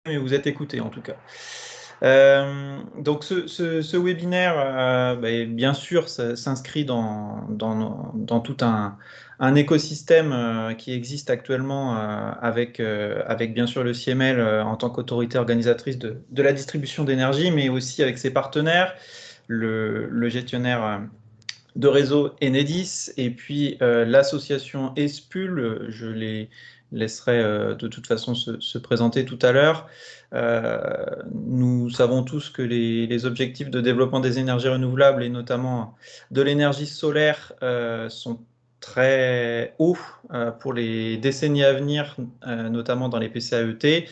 mais vous êtes écouté en tout cas. Donc ce webinaire, bien sûr, s'inscrit dans tout un écosystème qui existe actuellement avec bien sûr le CIEML en tant qu'autorité organisatrice de la distribution d'énergie, mais aussi avec ses partenaires, le gestionnaire de réseau Enedis et puis l'association ESPUL. Je les laisserai de toute façon se présenter tout à l'heure. Nous savons tous que les objectifs de développement des énergies renouvelables et notamment de l'énergie solaire sont très hauts pour les décennies à venir, notamment dans les PCAET.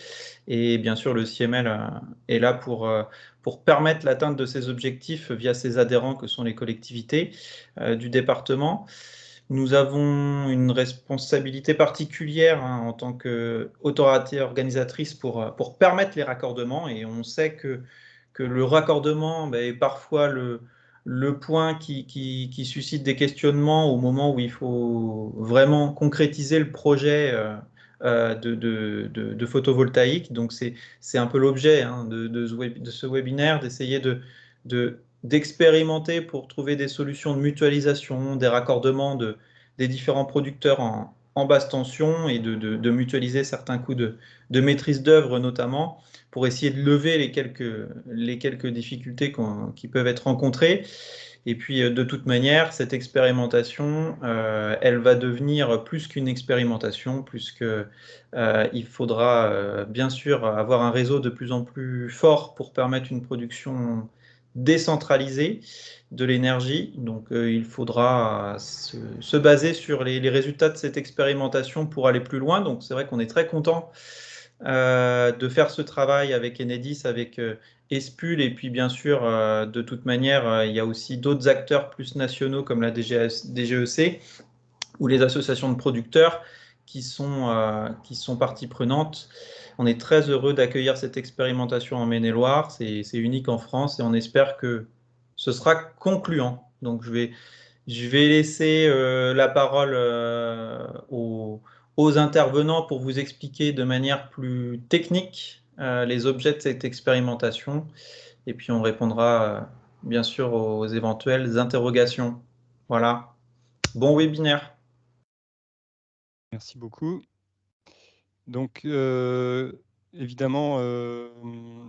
Et bien sûr, le CIEML est là pour permettre l'atteinte de ces objectifs via ses adhérents que sont les collectivités du département. Nous avons une responsabilité particulière en tant qu'autorité organisatrice pour permettre les raccordements et on sait que le raccordement est parfois le point qui suscite des questionnements au moment où il faut vraiment concrétiser le projet de photovoltaïque. Donc c'est un peu l'objet de ce webinaire, d'essayer d'expérimenter pour trouver des solutions de mutualisation, des raccordements des différents producteurs en basse tension et de mutualiser certains coûts de maîtrise d'œuvre notamment pour essayer de lever les quelques difficultés qui peuvent être rencontrées. Et puis, de toute manière, cette expérimentation, elle va devenir plus qu'une expérimentation, puisque il faudra bien sûr avoir un réseau de plus en plus fort pour permettre une production décentralisée de l'énergie. Donc, il faudra se baser sur les résultats de cette expérimentation pour aller plus loin. Donc, c'est vrai qu'on est très content de faire ce travail avec Enedis, avec Espul, et puis bien sûr, de toute manière, il y a aussi d'autres acteurs plus nationaux comme la DGEC ou les associations de producteurs qui sont partie prenante. On est très heureux d'accueillir cette expérimentation en Maine-et-Loire. C'est unique en France et on espère que ce sera concluant. Donc je vais laisser la parole aux intervenants pour vous expliquer de manière plus technique les objets de cette expérimentation. Et puis on répondra bien sûr aux éventuelles interrogations. Voilà. Bon webinaire. Merci beaucoup. Donc, évidemment,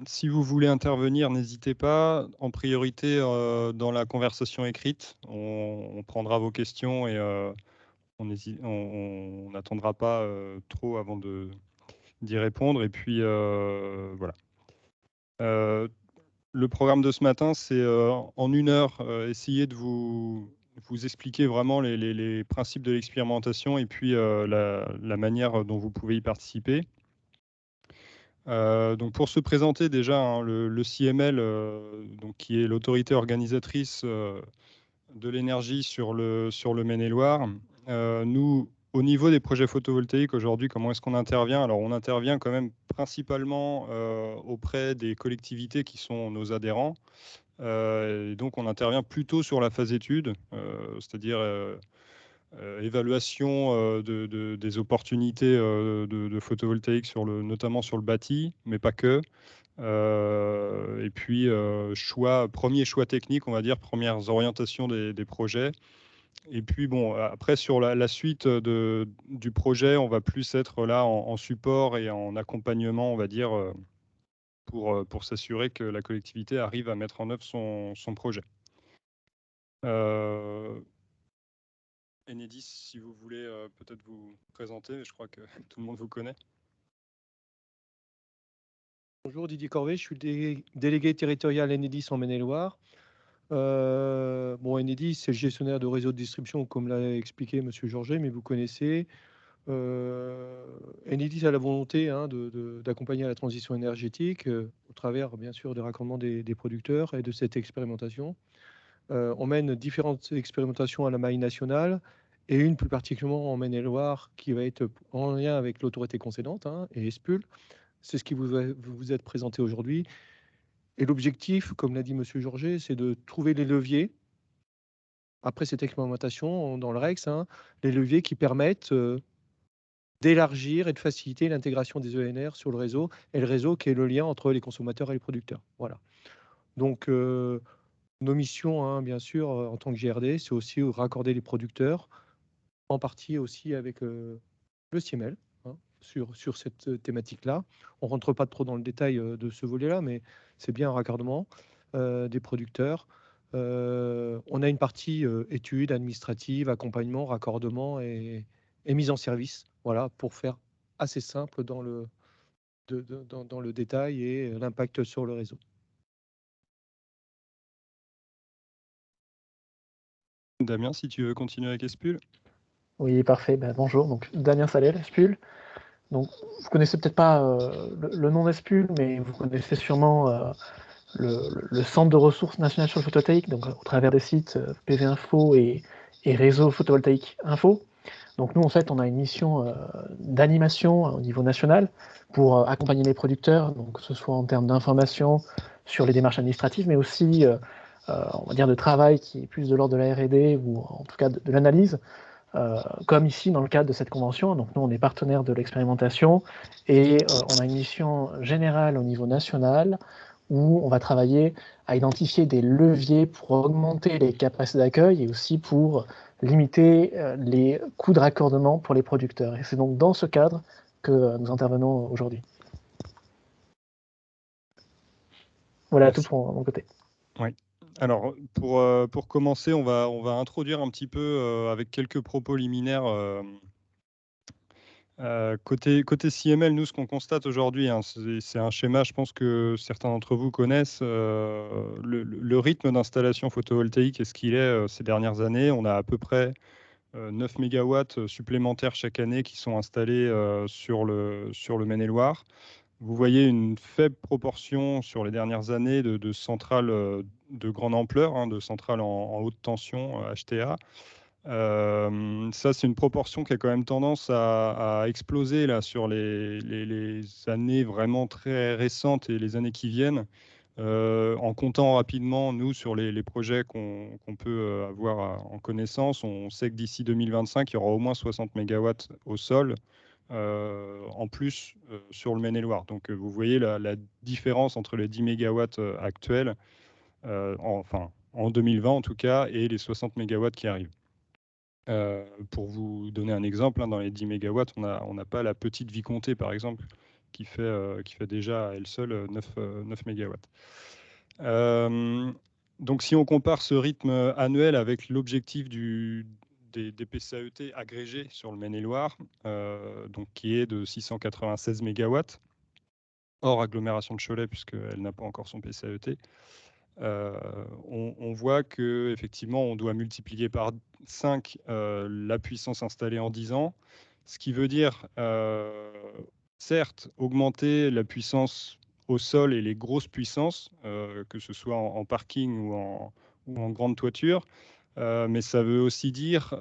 si vous voulez intervenir, n'hésitez pas. En priorité, dans la conversation écrite, on prendra vos questions et on n'attendra pas trop avant d'y répondre. Et puis, voilà. Le programme de ce matin, c'est en 1 heure, essayer de vous expliquer vraiment les principes de l'expérimentation et puis la manière dont vous pouvez y participer. Donc pour se présenter déjà, hein, le CIEML, donc qui est l'autorité organisatrice de l'énergie sur le Maine-et-Loire. Nous, au niveau des projets photovoltaïques aujourd'hui, comment est-ce qu'on intervient? Alors on intervient quand même principalement auprès des collectivités qui sont nos adhérents. Et donc on intervient plutôt sur la phase étude, c'est-à-dire évaluation des opportunités de photovoltaïque notamment sur le bâti, mais pas que. Et puis premier choix technique, on va dire, premières orientations des projets. Et puis bon, après sur la suite du projet, on va plus être là en support et en accompagnement, on va dire, pour s'assurer que la collectivité arrive à mettre en œuvre son projet. Enedis, si vous voulez peut-être vous présenter, je crois que tout le monde vous connaît. Bonjour, Didier Corvet, je suis délégué territorial Enedis en Maine-et-Loire. Enedis, c'est le gestionnaire de réseau de distribution, comme l'a expliqué M. Georget, mais vous connaissez. Enedis a la volonté d'accompagner la transition énergétique au travers, bien sûr, du raccordement des producteurs et de cette expérimentation. On mène différentes expérimentations à la maille nationale et une plus particulièrement en Maine-et-Loire qui va être en lien avec l'autorité concédante et ESPUL. C'est ce qui vous êtes présenté aujourd'hui. Et l'objectif, comme l'a dit M. Georget, c'est de trouver les leviers, après cette expérimentation dans le REX, les leviers qui permettent d'élargir et de faciliter l'intégration des ENR sur le réseau, et le réseau qui est le lien entre les consommateurs et les producteurs. Voilà. Donc, nos missions, hein, bien sûr, en tant que GRD, c'est aussi raccorder les producteurs, en partie aussi avec le CIEML, hein, sur cette thématique-là. On ne rentre pas trop dans le détail de ce volet-là, mais c'est bien un raccordement des producteurs. On a une partie études administratives, accompagnement, raccordement et mise en service, voilà, pour faire assez simple dans dans le détail et l'impact sur le réseau. Damien, si tu veux continuer avec Espul. Oui, parfait. Ben, bonjour, donc Damien Salel, Espul. Donc, vous connaissez peut-être pas le nom d'Espul, mais vous connaissez sûrement le Centre de ressources nationales sur le photovoltaïque, donc au travers des sites PV Info et Réseau photovoltaïque Info. Donc nous, en fait, on a une mission d'animation au niveau national pour accompagner les producteurs, donc que ce soit en termes d'information sur les démarches administratives, mais aussi, on va dire, de travail qui est plus de l'ordre de la R&D ou en tout cas de l'analyse, comme ici dans le cadre de cette convention. Donc nous, on est partenaire de l'expérimentation et on a une mission générale au niveau national où on va travailler à identifier des leviers pour augmenter les capacités d'accueil et aussi pour limiter les coûts de raccordement pour les producteurs. Et c'est donc dans ce cadre que nous intervenons aujourd'hui. Voilà. Merci. Tout pour mon côté. Oui. Alors, pour commencer, on va introduire un petit peu avec quelques propos liminaires. Côté CIEML, nous, ce qu'on constate aujourd'hui, hein, c'est un schéma, je pense que certains d'entre vous connaissent. Le rythme d'installation photovoltaïque est ce qu'il est ces dernières années. On a à peu près 9 MW supplémentaires chaque année qui sont installés sur le Maine-et-Loire. Vous voyez une faible proportion sur les dernières années de centrales de grande ampleur, hein, de centrales en haute tension, HTA. Ça, c'est une proportion qui a quand même tendance à exploser là, sur les années vraiment très récentes et les années qui viennent. En comptant rapidement, nous, sur les projets qu'on peut avoir en connaissance, on sait que d'ici 2025, il y aura au moins 60 MW au sol, en plus sur le Maine-et-Loire. Donc, vous voyez la différence entre les 10 MW actuels, en 2020 en tout cas, et les 60 MW qui arrivent. Pour vous donner un exemple, hein, dans les 10 MW, on n'a pas la petite Vicomté, par exemple, qui fait déjà à elle seule 9 MW. Donc, si on compare ce rythme annuel avec l'objectif des PCAET agrégés sur le Maine-et-Loire, donc qui est de 696 MW, hors agglomération de Cholet, puisqu'elle n'a pas encore son PCAET, on voit qu'effectivement, on doit multiplier par 5 la puissance installée en 10 ans, ce qui veut dire, certes, augmenter la puissance au sol et les grosses puissances, que ce soit en parking ou en grande toiture, mais ça veut aussi dire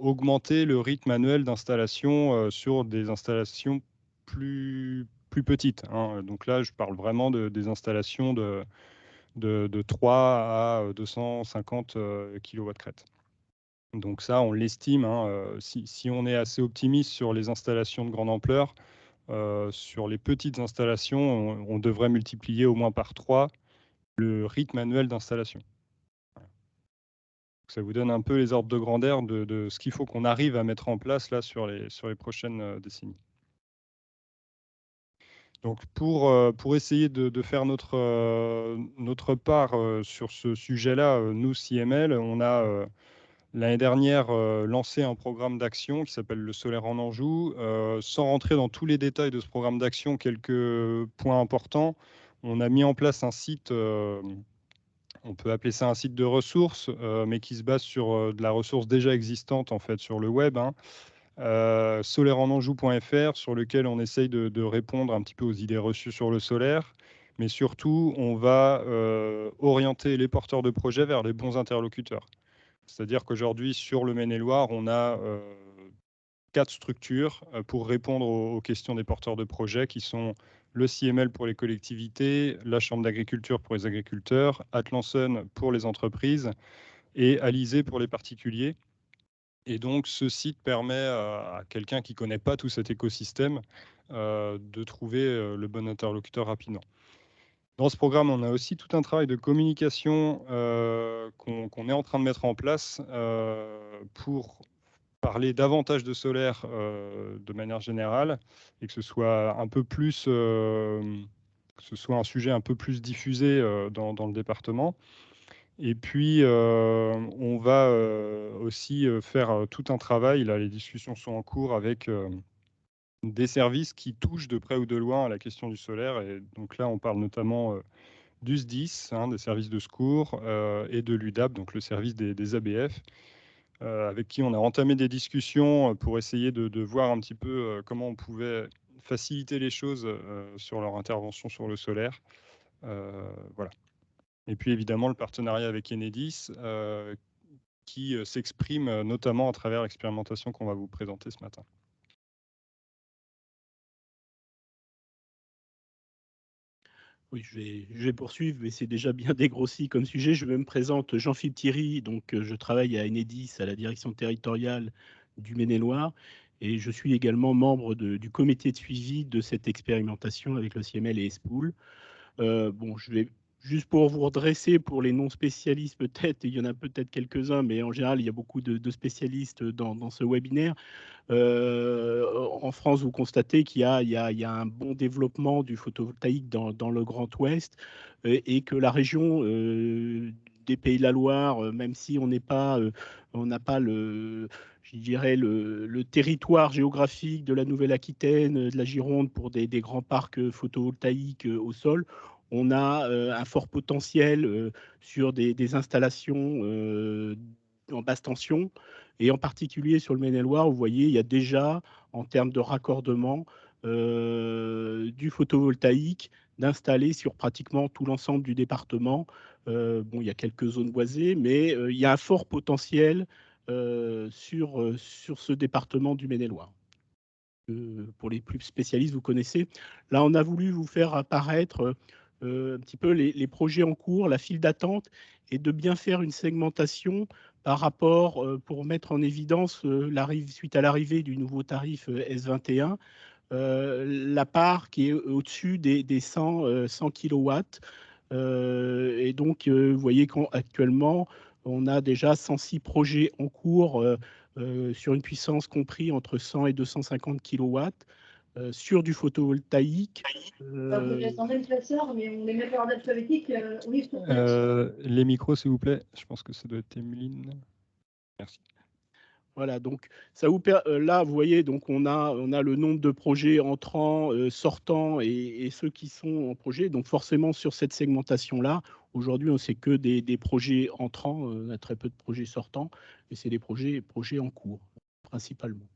augmenter le rythme annuel d'installation sur des installations plus petites, hein. Donc là, je parle vraiment des installations de 3 à 250 kW crête. Donc ça, on l'estime, hein, si on est assez optimiste sur les installations de grande ampleur, sur les petites installations, on devrait multiplier au moins par 3 le rythme annuel d'installation. Ça vous donne un peu les ordres de grandeur de ce qu'il faut qu'on arrive à mettre en place là sur les prochaines décennies. Donc pour essayer de faire notre part sur ce sujet-là, nous, CIEML, on a l'année dernière lancé un programme d'action qui s'appelle le Solaire en Anjou. Sans rentrer dans tous les détails de ce programme d'action, quelques points importants. On a mis en place un site, on peut appeler ça un site de ressources, mais qui se base sur de la ressource déjà existante en fait sur le web, hein. Solairenanjou.fr, sur lequel on essaye de répondre un petit peu aux idées reçues sur le solaire, mais surtout on va orienter les porteurs de projets vers les bons interlocuteurs. C'est-à-dire qu'aujourd'hui sur le Maine-et-Loire, on a 4 structures pour répondre aux questions des porteurs de projets, qui sont le CIEML pour les collectivités, la Chambre d'agriculture pour les agriculteurs, Atlanson pour les entreprises et Alizé pour les particuliers. Et donc, ce site permet à quelqu'un qui ne connaît pas tout cet écosystème de trouver le bon interlocuteur rapidement. Dans ce programme, on a aussi tout un travail de communication qu'on est en train de mettre en place pour parler davantage de solaire de manière générale et que ce soit un peu plus, que ce soit un sujet un peu plus diffusé dans le département. Et puis, on va aussi faire tout un travail. Là, les discussions sont en cours avec des services qui touchent de près ou de loin à la question du solaire. Et donc là, on parle notamment du SDIS, des services de secours, et de l'UDAP, donc le service des ABF, avec qui on a entamé des discussions pour essayer de voir un petit peu comment on pouvait faciliter les choses sur leur intervention sur le solaire. Voilà. Et puis évidemment le partenariat avec Enedis qui s'exprime notamment à travers l'expérimentation qu'on va vous présenter ce matin. Oui, je vais poursuivre, mais c'est déjà bien dégrossi comme sujet. Je me présente Jean-Philippe Thierry, donc je travaille à Enedis, à la direction territoriale du Maine-et-Loire, et je suis également membre du comité de suivi de cette expérimentation avec le CML et ESPOOL. Bon, je vais juste pour vous redresser, pour les non-spécialistes peut-être, il y en a peut-être quelques-uns, mais en général, il y a beaucoup de spécialistes dans ce webinaire. En France, vous constatez qu'il y a un bon développement du photovoltaïque dans le Grand Ouest et que la région des Pays de la Loire, même si on n'a pas je dirais le territoire géographique de la Nouvelle-Aquitaine, de la Gironde pour des grands parcs photovoltaïques au sol, on a un fort potentiel sur des installations en basse tension. Et en particulier sur le Maine-et-Loire, vous voyez, il y a déjà, en termes de raccordement, du photovoltaïque d'installer sur pratiquement tout l'ensemble du département. Bon, il y a quelques zones boisées, mais il y a un fort potentiel sur ce département du Maine-et-Loire. Pour les plus spécialistes, vous connaissez. Là, on a voulu vous faire apparaître un petit peu les projets en cours, la file d'attente, et de bien faire une segmentation par rapport, pour mettre en évidence, suite à l'arrivée du nouveau tarif S21, la part qui est au-dessus des 100 kilowatts. Et donc, vous voyez qu'actuellement, on a déjà 106 projets en cours sur une puissance comprise entre 100 et 250 kilowatts sur du photovoltaïque. Vous attendez le classeur, mais on les met par ordre alphabétique. Oui, les micros, s'il vous plaît. Je pense que ça doit être Emeline. Merci. Voilà, donc ça vous là, vous voyez, donc on a le nombre de projets entrants, sortants et ceux qui sont en projet. Donc forcément, sur cette segmentation-là, aujourd'hui, on sait que des projets entrants, on a très peu de projets sortants, et c'est des projets en cours, principalement.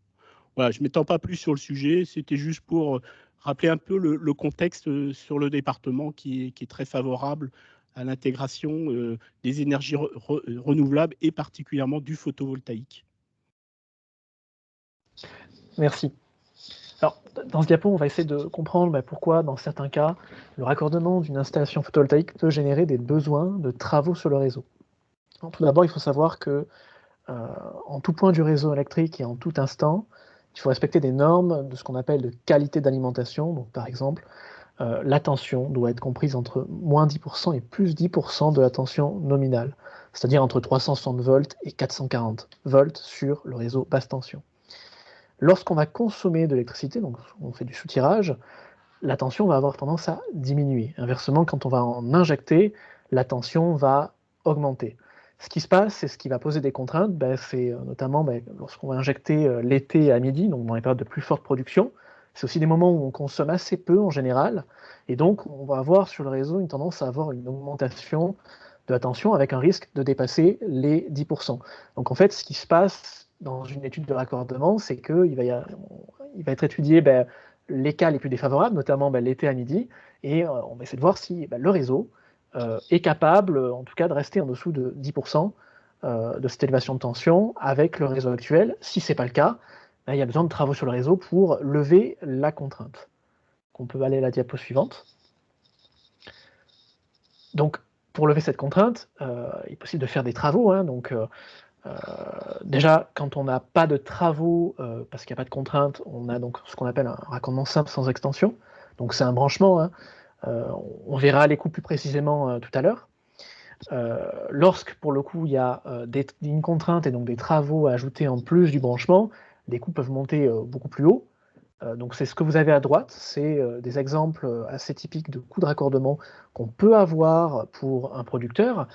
Voilà, je ne m'étends pas plus sur le sujet, c'était juste pour rappeler un peu le contexte sur le département qui est très favorable à l'intégration des énergies renouvelables et particulièrement du photovoltaïque. Merci. Alors, dans ce diapo, on va essayer de comprendre pourquoi, dans certains cas, le raccordement d'une installation photovoltaïque peut générer des besoins de travaux sur le réseau. Alors, tout d'abord, il faut savoir que en tout point du réseau électrique et en tout instant, il faut respecter des normes de ce qu'on appelle de qualité d'alimentation. Donc, par exemple, la tension doit être comprise entre moins 10% et plus 10% de la tension nominale, c'est-à-dire entre 360 volts et 440 volts sur le réseau basse tension. Lorsqu'on va consommer de l'électricité, donc on fait du soutirage, la tension va avoir tendance à diminuer. Inversement, quand on va en injecter, la tension va augmenter. Ce qui se passe, c'est ce qui va poser des contraintes, c'est notamment lorsqu'on va injecter l'été à midi, donc dans les périodes de plus forte production. C'est aussi des moments où on consomme assez peu en général, et donc on va avoir sur le réseau une tendance à avoir une augmentation de la tension avec un risque de dépasser les 10%. Donc en fait, ce qui se passe dans une étude de raccordement, c'est qu'il va être étudié les cas les plus défavorables, notamment l'été à midi, et on va essayer de voir si le réseau est capable, en tout cas, de rester en dessous de 10% de cette élévation de tension avec le réseau actuel. Si ce n'est pas le cas, il y a besoin de travaux sur le réseau pour lever la contrainte. On peut aller à la diapo suivante. Donc, pour lever cette contrainte, il est possible de faire des travaux. Donc, Déjà, quand on n'a pas de travaux, parce qu'il n'y a pas de contraintes, on a donc ce qu'on appelle un raccordement simple sans extension. Donc c'est un branchement, hein. On verra les coûts plus précisément tout à l'heure. Lorsque, pour le coup, il y a une contrainte et donc des travaux à ajouter en plus du branchement, les coûts peuvent monter beaucoup plus haut. Donc c'est ce que vous avez à droite, c'est des exemples assez typiques de coûts de raccordement qu'on peut avoir pour un producteur.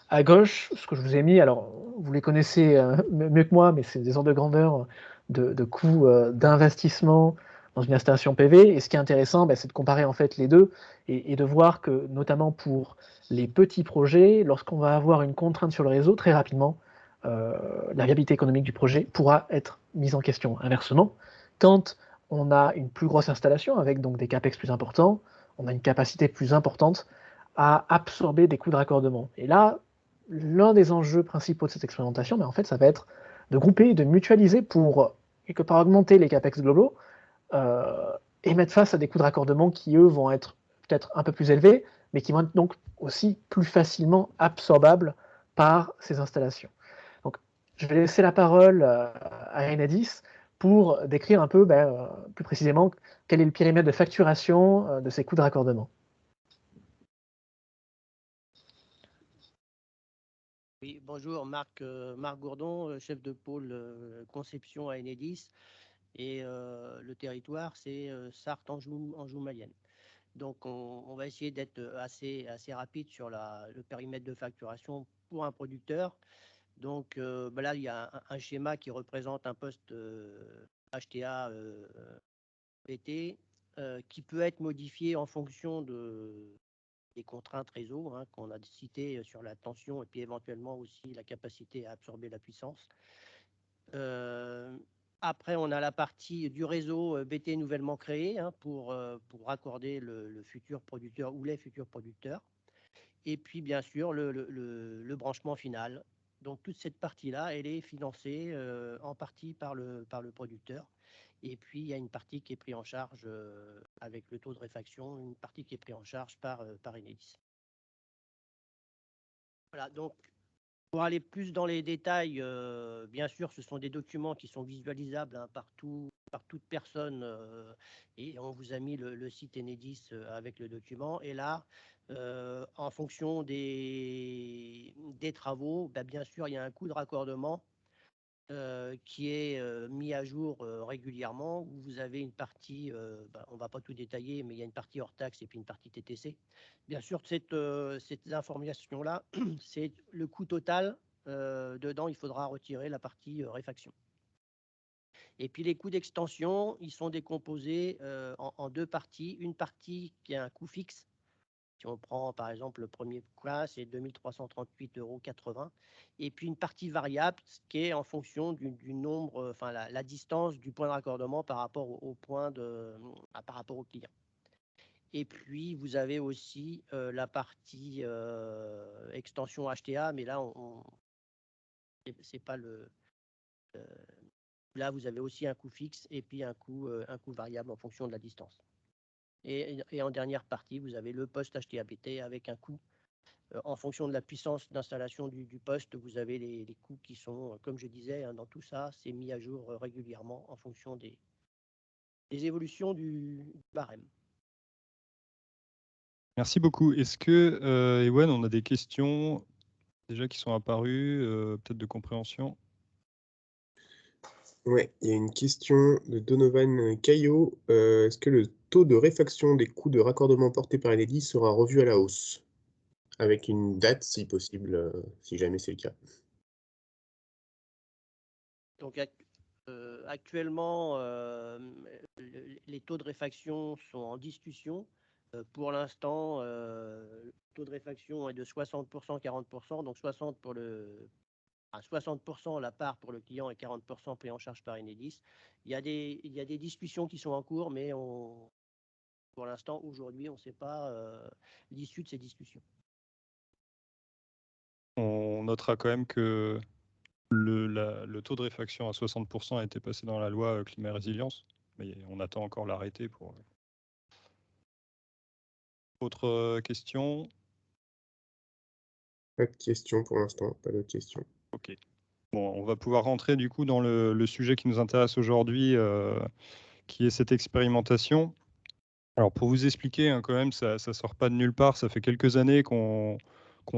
À gauche, ce que je vous ai mis, alors vous les connaissez mieux que moi, mais c'est des ordres de grandeur de coûts d'investissement dans une installation PV. Et ce qui est intéressant, c'est de comparer en fait les deux et de voir que, notamment pour les petits projets, lorsqu'on va avoir une contrainte sur le réseau, très rapidement, la viabilité économique du projet pourra être mise en question. Inversement, quand on a une plus grosse installation avec donc des capex plus importants, on a une capacité plus importante à absorber des coûts de raccordement. Et là, l'un des enjeux principaux de cette expérimentation, en fait, ça va être de grouper, de mutualiser pour quelque part augmenter les capex globaux et mettre face à des coûts de raccordement qui, eux, vont être peut-être un peu plus élevés, mais qui vont être donc aussi plus facilement absorbables par ces installations. Donc, je vais laisser la parole à Enedis pour décrire un peu plus précisément quel est le périmètre de facturation de ces coûts de raccordement. Oui, bonjour, Marc Gourdon, chef de pôle conception à Enedis. Et le territoire, c'est Sarthe, Anjou, Mayenne. Donc, on va essayer d'être assez rapide sur le périmètre de facturation pour un producteur. Donc, là, il y a un schéma qui représente un poste HTA PT qui peut être modifié en fonction des contraintes réseau qu'on a citées sur la tension et puis éventuellement aussi la capacité à absorber la puissance. Après, on a la partie du réseau BT nouvellement créé pour raccorder le futur producteur ou les futurs producteurs. Et puis, bien sûr, le branchement final. Donc, toute cette partie-là, elle est financée en partie par le producteur. Et puis, il y a une partie qui est prise en charge avec le taux de réfaction, une partie qui est prise en charge par Enedis. Voilà, donc, pour aller plus dans les détails, bien sûr, ce sont des documents qui sont visualisables par toute personne et on vous a mis le site Enedis avec le document. Et là, en fonction des travaux, bien sûr, il y a un coût de raccordement qui est mis à jour régulièrement, où vous avez une partie, on ne va pas tout détailler, mais il y a une partie hors taxe et puis une partie TTC. Bien sûr, cette information-là, c'est le coût total. Dedans, il faudra retirer la partie réfaction. Et puis les coûts d'extension, ils sont décomposés en deux parties. Une partie qui a un coût fixe. Si on prend par exemple le premier point, c'est 2 338,80 €. Et puis une partie variable, qui est en fonction du nombre, enfin la distance du point de raccordement par rapport au point par rapport au client. Et puis vous avez aussi la partie extension HTA, mais là c'est pas le. Là vous avez aussi un coût fixe et puis un coût variable en fonction de la distance. Et en dernière partie, vous avez le poste HTA-PT avec un coût en fonction de la puissance d'installation du poste. Vous avez les coûts qui sont, comme je disais, dans tout ça, c'est mis à jour régulièrement en fonction des évolutions du barème. Merci beaucoup. Est-ce que, Ewan, on a des questions déjà qui sont apparues, peut-être de compréhension? Ouais, il y a une question de Donovan Caillot. Est-ce que le taux de réfaction des coûts de raccordement porté par Enedis sera revu à la hausse? Avec une date, si possible, si jamais c'est le cas. Donc actuellement, les taux de réfaction sont en discussion. Pour l'instant, le taux de réfaction est de 60%, 40%, donc 60% pour 60% la part pour le client et 40% pris en charge par Enedis. Il y a des discussions qui sont en cours, mais pour l'instant, aujourd'hui, on ne sait pas l'issue de ces discussions. On notera quand même que le taux de réfaction à 60% a été passé dans la loi climat et résilience, mais on attend encore l'arrêté pour. Autre question? Pas de questions pour l'instant, pas d'autres questions. Ok. Bon, on va pouvoir rentrer du coup dans le sujet qui nous intéresse aujourd'hui, qui est cette expérimentation. Alors pour vous expliquer, hein, quand même, ça ne sort pas de nulle part. Ça fait quelques années qu'on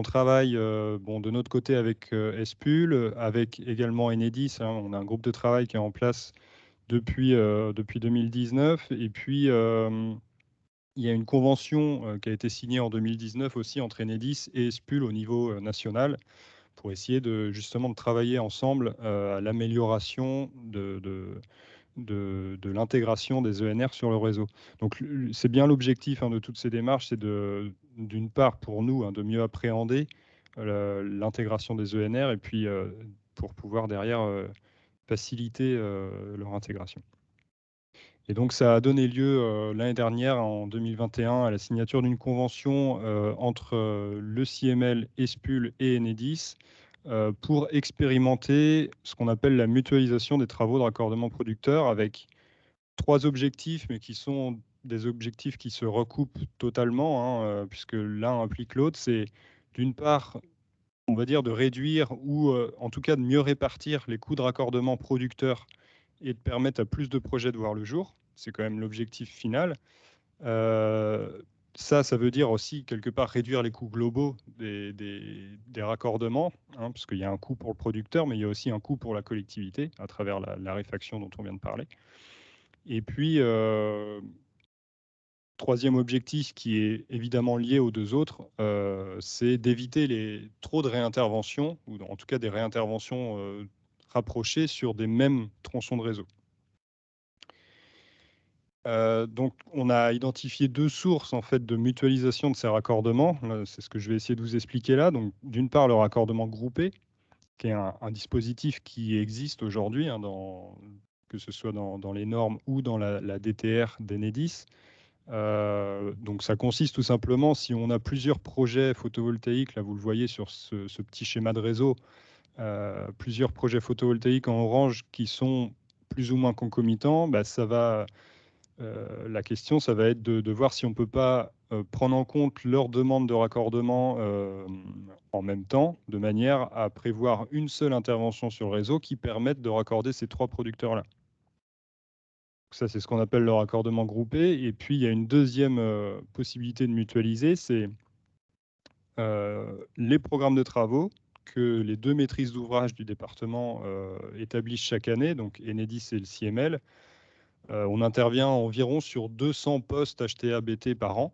travaille de notre côté avec SPUL, avec également Enedis. Hein. On a un groupe de travail qui est en place depuis 2019. Et puis, il y a une convention qui a été signée en 2019 aussi entre Enedis et SPUL au niveau national pour essayer justement de travailler ensemble à l'amélioration de l'intégration des ENR sur le réseau. Donc c'est bien l'objectif de toutes ces démarches, c'est d'une part pour nous de mieux appréhender l'intégration des ENR et puis pour pouvoir derrière faciliter leur intégration. Et donc ça a donné lieu l'année dernière, en 2021, à la signature d'une convention entre le CML, SPUL et Enedis pour expérimenter ce qu'on appelle la mutualisation des travaux de raccordement producteur avec 3 objectifs, mais qui sont des objectifs qui se recoupent totalement, puisque l'un implique l'autre. C'est d'une part, on va dire, de réduire ou en tout cas de mieux répartir les coûts de raccordement producteur et de permettre à plus de projets de voir le jour. C'est quand même l'objectif final. Ça veut dire aussi, quelque part, réduire les coûts globaux des raccordements, parce qu'il y a un coût pour le producteur, mais il y a aussi un coût pour la collectivité, à travers la réfaction dont on vient de parler. Et puis, troisième objectif, qui est évidemment lié aux deux autres, c'est d'éviter trop de réinterventions, ou en tout cas des réinterventions rapprochées sur des mêmes tronçons de réseau. Donc, on a identifié 2 sources en fait de mutualisation de ces raccordements. C'est ce que je vais essayer de vous expliquer là. Donc, d'une part, le raccordement groupé, qui est un dispositif qui existe aujourd'hui, que ce soit dans les normes ou dans la DTR d'Enedis. Donc, ça consiste tout simplement, si on a plusieurs projets photovoltaïques, là vous le voyez sur ce petit schéma de réseau, plusieurs projets photovoltaïques en orange qui sont plus ou moins concomitants, ça va... la question, ça va être de voir si on ne peut pas prendre en compte leurs demandes de raccordement en même temps, de manière à prévoir une seule intervention sur le réseau qui permette de raccorder ces 3 producteurs-là. Ça, c'est ce qu'on appelle le raccordement groupé. Et puis, il y a une deuxième possibilité de mutualiser, c'est les programmes de travaux que les 2 maîtrises d'ouvrage du département établissent chaque année, donc Enedis et le CML. On intervient environ sur 200 postes HTA-BT par an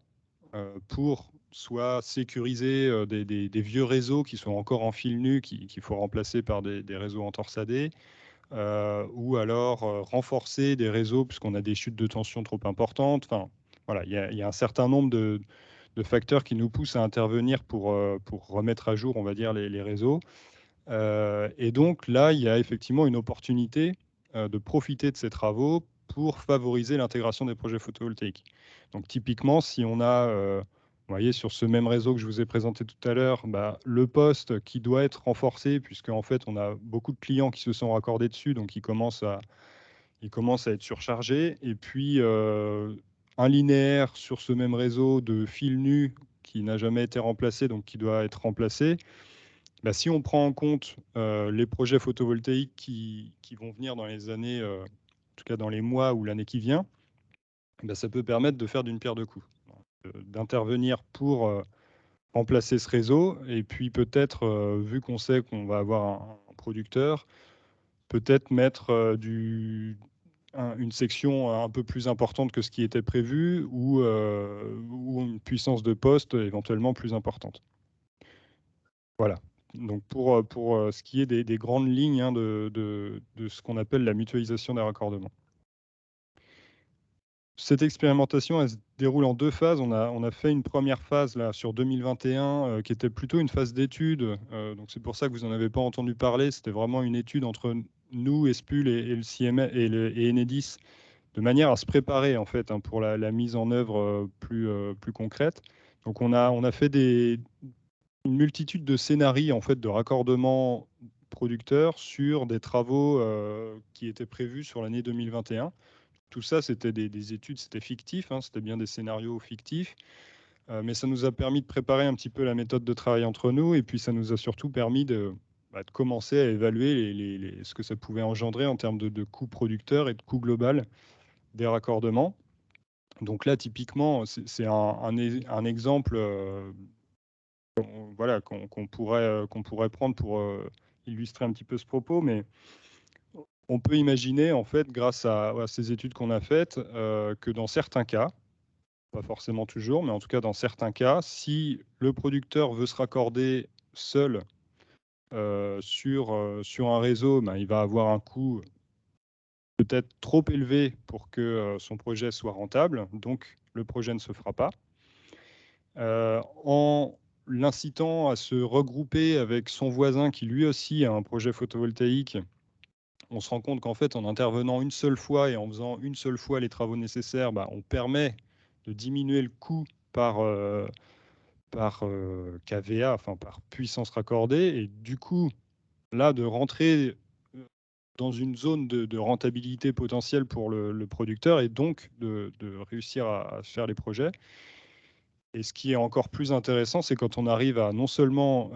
pour soit sécuriser des vieux réseaux qui sont encore en fil nu, qu'il faut remplacer par des réseaux entorsadés, ou alors renforcer des réseaux puisqu'on a des chutes de tension trop importantes. Enfin, voilà, il y a un certain nombre de facteurs qui nous poussent à intervenir pour remettre à jour, on va dire, les réseaux. Et donc là, il y a effectivement une opportunité de profiter de ces travaux pour favoriser l'intégration des projets photovoltaïques. Donc typiquement, si on a, vous voyez, sur ce même réseau que je vous ai présenté tout à l'heure, le poste qui doit être renforcé, puisque en fait, on a beaucoup de clients qui se sont raccordés dessus, donc ils commencent à être surchargés. Et puis, un linéaire sur ce même réseau de fil nu qui n'a jamais été remplacé, donc qui doit être remplacé. Si on prend en compte les projets photovoltaïques qui vont venir dans les années, en tout cas dans les mois ou l'année qui vient, ça peut permettre de faire d'une pierre deux coups, d'intervenir pour remplacer ce réseau, et puis peut-être, vu qu'on sait qu'on va avoir un producteur, peut-être mettre une section un peu plus importante que ce qui était prévu, ou une puissance de poste éventuellement plus importante. Voilà. Donc pour ce qui est des grandes lignes de ce qu'on appelle la mutualisation des raccordements. Cette expérimentation, elle se déroule en 2 phases. On a fait une première phase là, sur 2021 qui était plutôt une phase d'étude. Donc c'est pour ça que vous n'en avez pas entendu parler. C'était vraiment une étude entre nous, SPUL et le CML et Enedis, de manière à se préparer en fait pour la mise en œuvre plus concrète. Donc on a fait une multitude de scénarios en fait, de raccordement producteurs sur des travaux qui étaient prévus sur l'année 2021. Tout ça, c'était des études, c'était fictif, c'était bien des scénarios fictifs, mais ça nous a permis de préparer un petit peu la méthode de travail entre nous, et puis ça nous a surtout permis de commencer à évaluer ce que ça pouvait engendrer en termes de coût producteur et de coût global des raccordements. Donc là, typiquement, c'est un exemple qu'on pourrait prendre pour illustrer un petit peu ce propos, mais on peut imaginer, en fait, grâce à ces études qu'on a faites, que dans certains cas, pas forcément toujours, mais en tout cas dans certains cas, si le producteur veut se raccorder seul sur un réseau, il va avoir un coût peut-être trop élevé pour que son projet soit rentable, donc le projet ne se fera pas. En l'incitant à se regrouper avec son voisin qui lui aussi a un projet photovoltaïque, on se rend compte qu'en fait, en intervenant une seule fois et en faisant une seule fois les travaux nécessaires, on permet de diminuer le coût par kVA, enfin par puissance raccordée, et du coup, là, de rentrer dans une zone de rentabilité potentielle pour le producteur et donc de réussir à faire les projets. Et ce qui est encore plus intéressant, c'est quand on arrive à non seulement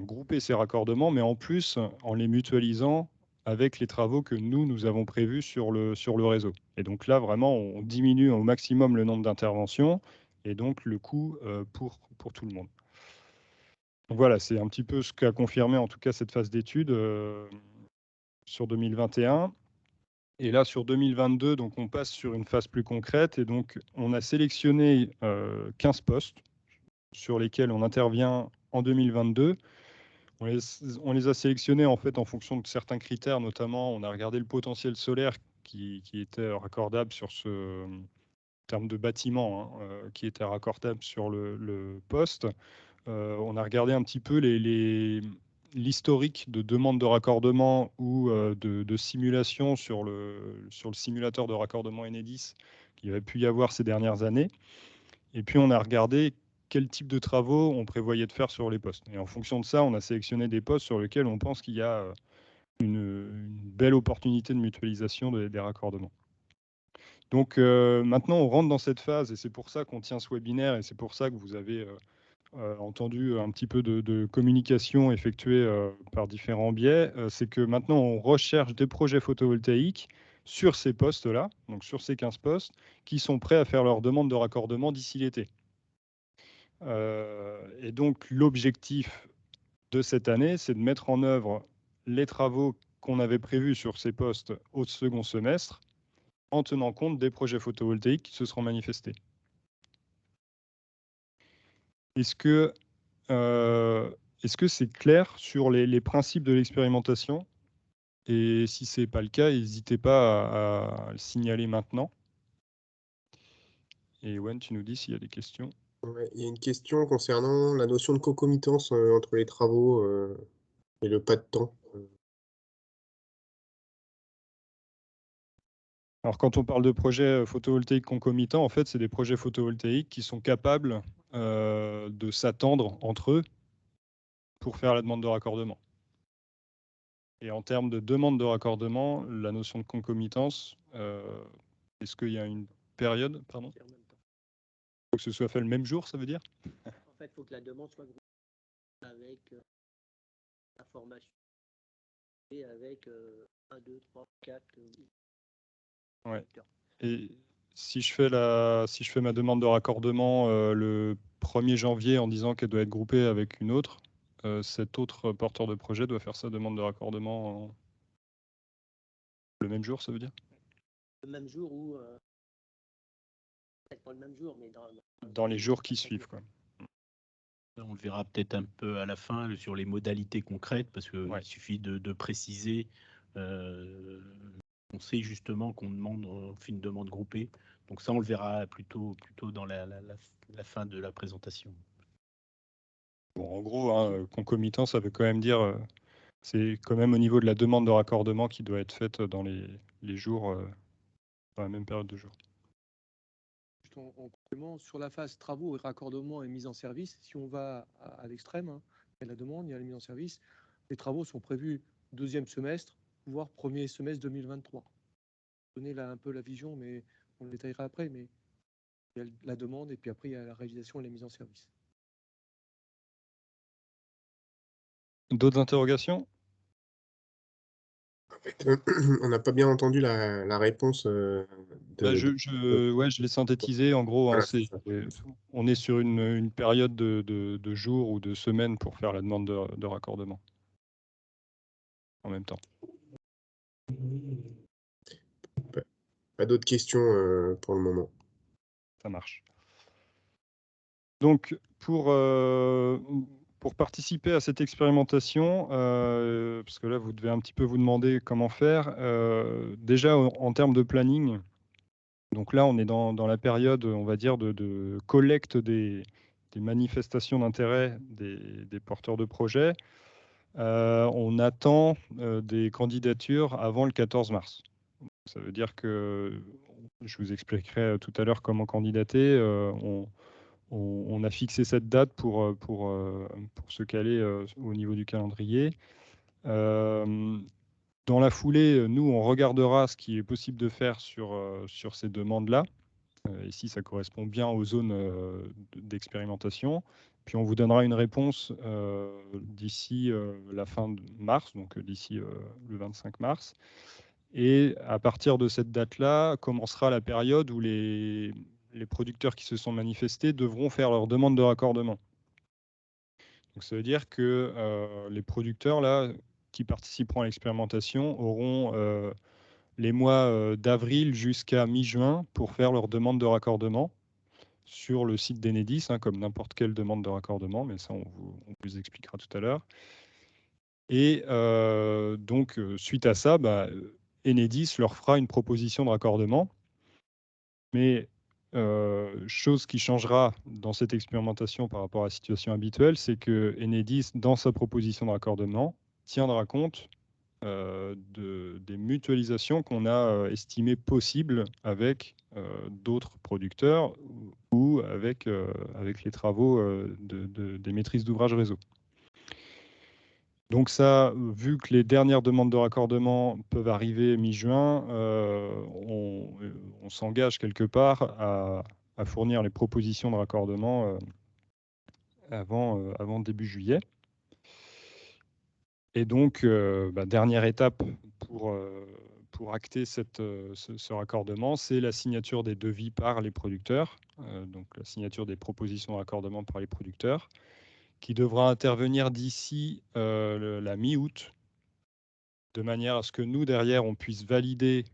grouper ces raccordements, mais en plus en les mutualisant avec les travaux que nous avons prévus sur le réseau. Et donc là, vraiment, on diminue au maximum le nombre d'interventions et donc le coût pour tout le monde. Donc voilà, c'est un petit peu ce qu'a confirmé en tout cas cette phase d'étude sur 2021. Et là, sur 2022, donc on passe sur une phase plus concrète. Et donc, on a sélectionné 15 postes sur lesquels on intervient en 2022. On les a sélectionnés en fait en fonction de certains critères, notamment on a regardé le potentiel solaire qui était raccordable sur ce terme de bâtiment, qui était raccordable sur le poste. On a regardé un petit peu l'historique de demande de raccordement ou de simulation sur le simulateur de raccordement Enedis qu'il y avait pu y avoir ces dernières années. Et puis, on a regardé quel type de travaux on prévoyait de faire sur les postes. Et en fonction de ça, on a sélectionné des postes sur lesquels on pense qu'il y a une belle opportunité de mutualisation des raccordements. Donc maintenant, on rentre dans cette phase et c'est pour ça qu'on tient ce webinaire et c'est pour ça que vous avez entendu un petit peu de communication effectuée par différents biais. C'est que maintenant, on recherche des projets photovoltaïques sur ces postes-là, donc sur ces 15 postes, qui sont prêts à faire leur demande de raccordement d'ici l'été. Et donc, l'objectif de cette année, c'est de mettre en œuvre les travaux qu'on avait prévus sur ces postes au second semestre, en tenant compte des projets photovoltaïques qui se seront manifestés. Est-ce que c'est clair sur les principes de l'expérimentation? Et si ce n'est pas le cas, n'hésitez pas à le signaler maintenant. Et Wen, tu nous dis s'il y a des questions. Ouais, il y a une question concernant la notion de concomitance entre les travaux et le pas de temps. Alors, quand on parle de projets photovoltaïques concomitants, en fait, c'est des projets photovoltaïques qui sont capables de s'attendre entre eux pour faire la demande de raccordement. Et en termes de demande de raccordement, la notion de concomitance, est-ce qu'il y a une période, pardon? Il faut que ce soit fait le même jour, ça veut dire? En fait, il faut que la demande soit groupée avec l'information et avec 1, 2, 3, 4. Ouais. Et si je fais ma demande de raccordement le 1er janvier en disant qu'elle doit être groupée avec une autre, cet autre porteur de projet doit faire sa demande de raccordement le même jour, ça veut dire? Le même jour ou peut-être pas le même jour, mais dans les jours qui suivent, quoi. On le verra peut-être un peu à la fin sur les modalités concrètes, parce qu'il suffit de préciser. On sait justement on fait une demande groupée. Donc ça, on le verra plutôt dans la fin de la présentation. Bon, en gros, concomitant, ça veut quand même dire c'est quand même au niveau de la demande de raccordement qui doit être faite dans les jours, dans la même période de jour. En complément, sur la phase travaux et raccordement et mise en service, si on va à l'extrême, il y a la demande, il y a la mise en service. Les travaux sont prévus deuxième semestre, voire premier semestre 2023. Donner là un peu la vision, mais on le détaillera après. Mais il y a la demande et puis après il y a la réalisation et la mise en service. D'autres interrogations? En fait, on n'a pas bien entendu la réponse Bah, de. je l'ai synthétisé. En gros, hein, Voilà, c'est ça. on est sur une période de jours ou de semaines pour faire la demande de raccordement en même temps. Pas d'autres questions pour le moment. Ça marche. Donc, pour participer à cette expérimentation, parce que là, vous devez un petit peu vous demander comment faire, déjà en termes de planning, donc là, on est dans la période, on va dire, de collecte des manifestations d'intérêt des porteurs de projets. On attend des candidatures avant le 14 mars. Ça veut dire que, je vous expliquerai tout à l'heure comment candidater. On a fixé cette date pour se caler au niveau du calendrier. Dans la foulée, nous, on regardera ce qui est possible de faire sur ces demandes-là, et si ça correspond bien aux zones d'expérimentation. Puis on vous donnera une réponse d'ici la fin de mars, donc d'ici le 25 mars. Et à partir de cette date-là, commencera la période où les producteurs qui se sont manifestés devront faire leur demande de raccordement. Donc ça veut dire que les producteurs là, qui participeront à l'expérimentation auront les mois d'avril jusqu'à mi-juin pour faire leur demande de raccordement sur le site d'Enedis, hein, comme n'importe quelle demande de raccordement, mais ça on vous expliquera tout à l'heure. Et donc suite à ça, Enedis leur fera une proposition de raccordement. Mais chose qui changera dans cette expérimentation par rapport à la situation habituelle, c'est que Enedis, dans sa proposition de raccordement, tiendra compte des mutualisations qu'on a estimées possibles avec d'autres producteurs ou avec les travaux des maîtrises d'ouvrage réseau. Donc ça, vu que les dernières demandes de raccordement peuvent arriver mi-juin, on s'engage quelque part à fournir les propositions de raccordement avant début juillet. Et donc, dernière étape pour acter ce raccordement, c'est la signature des devis par les producteurs, donc la signature des propositions de raccordement par les producteurs, qui devra intervenir d'ici la mi-août, de manière à ce que nous, derrière, on puisse valider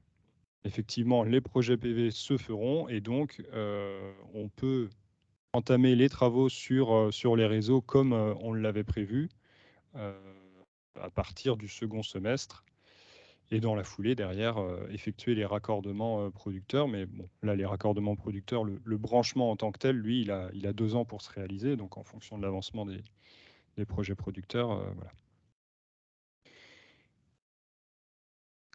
effectivement les projets PV se feront, et donc on peut entamer les travaux sur les réseaux comme on l'avait prévu à partir du second semestre, et dans la foulée, derrière, effectuer les raccordements producteurs. Mais bon, là, les raccordements producteurs, le branchement en tant que tel, lui, il a 2 ans pour se réaliser, donc en fonction de l'avancement des projets producteurs, voilà.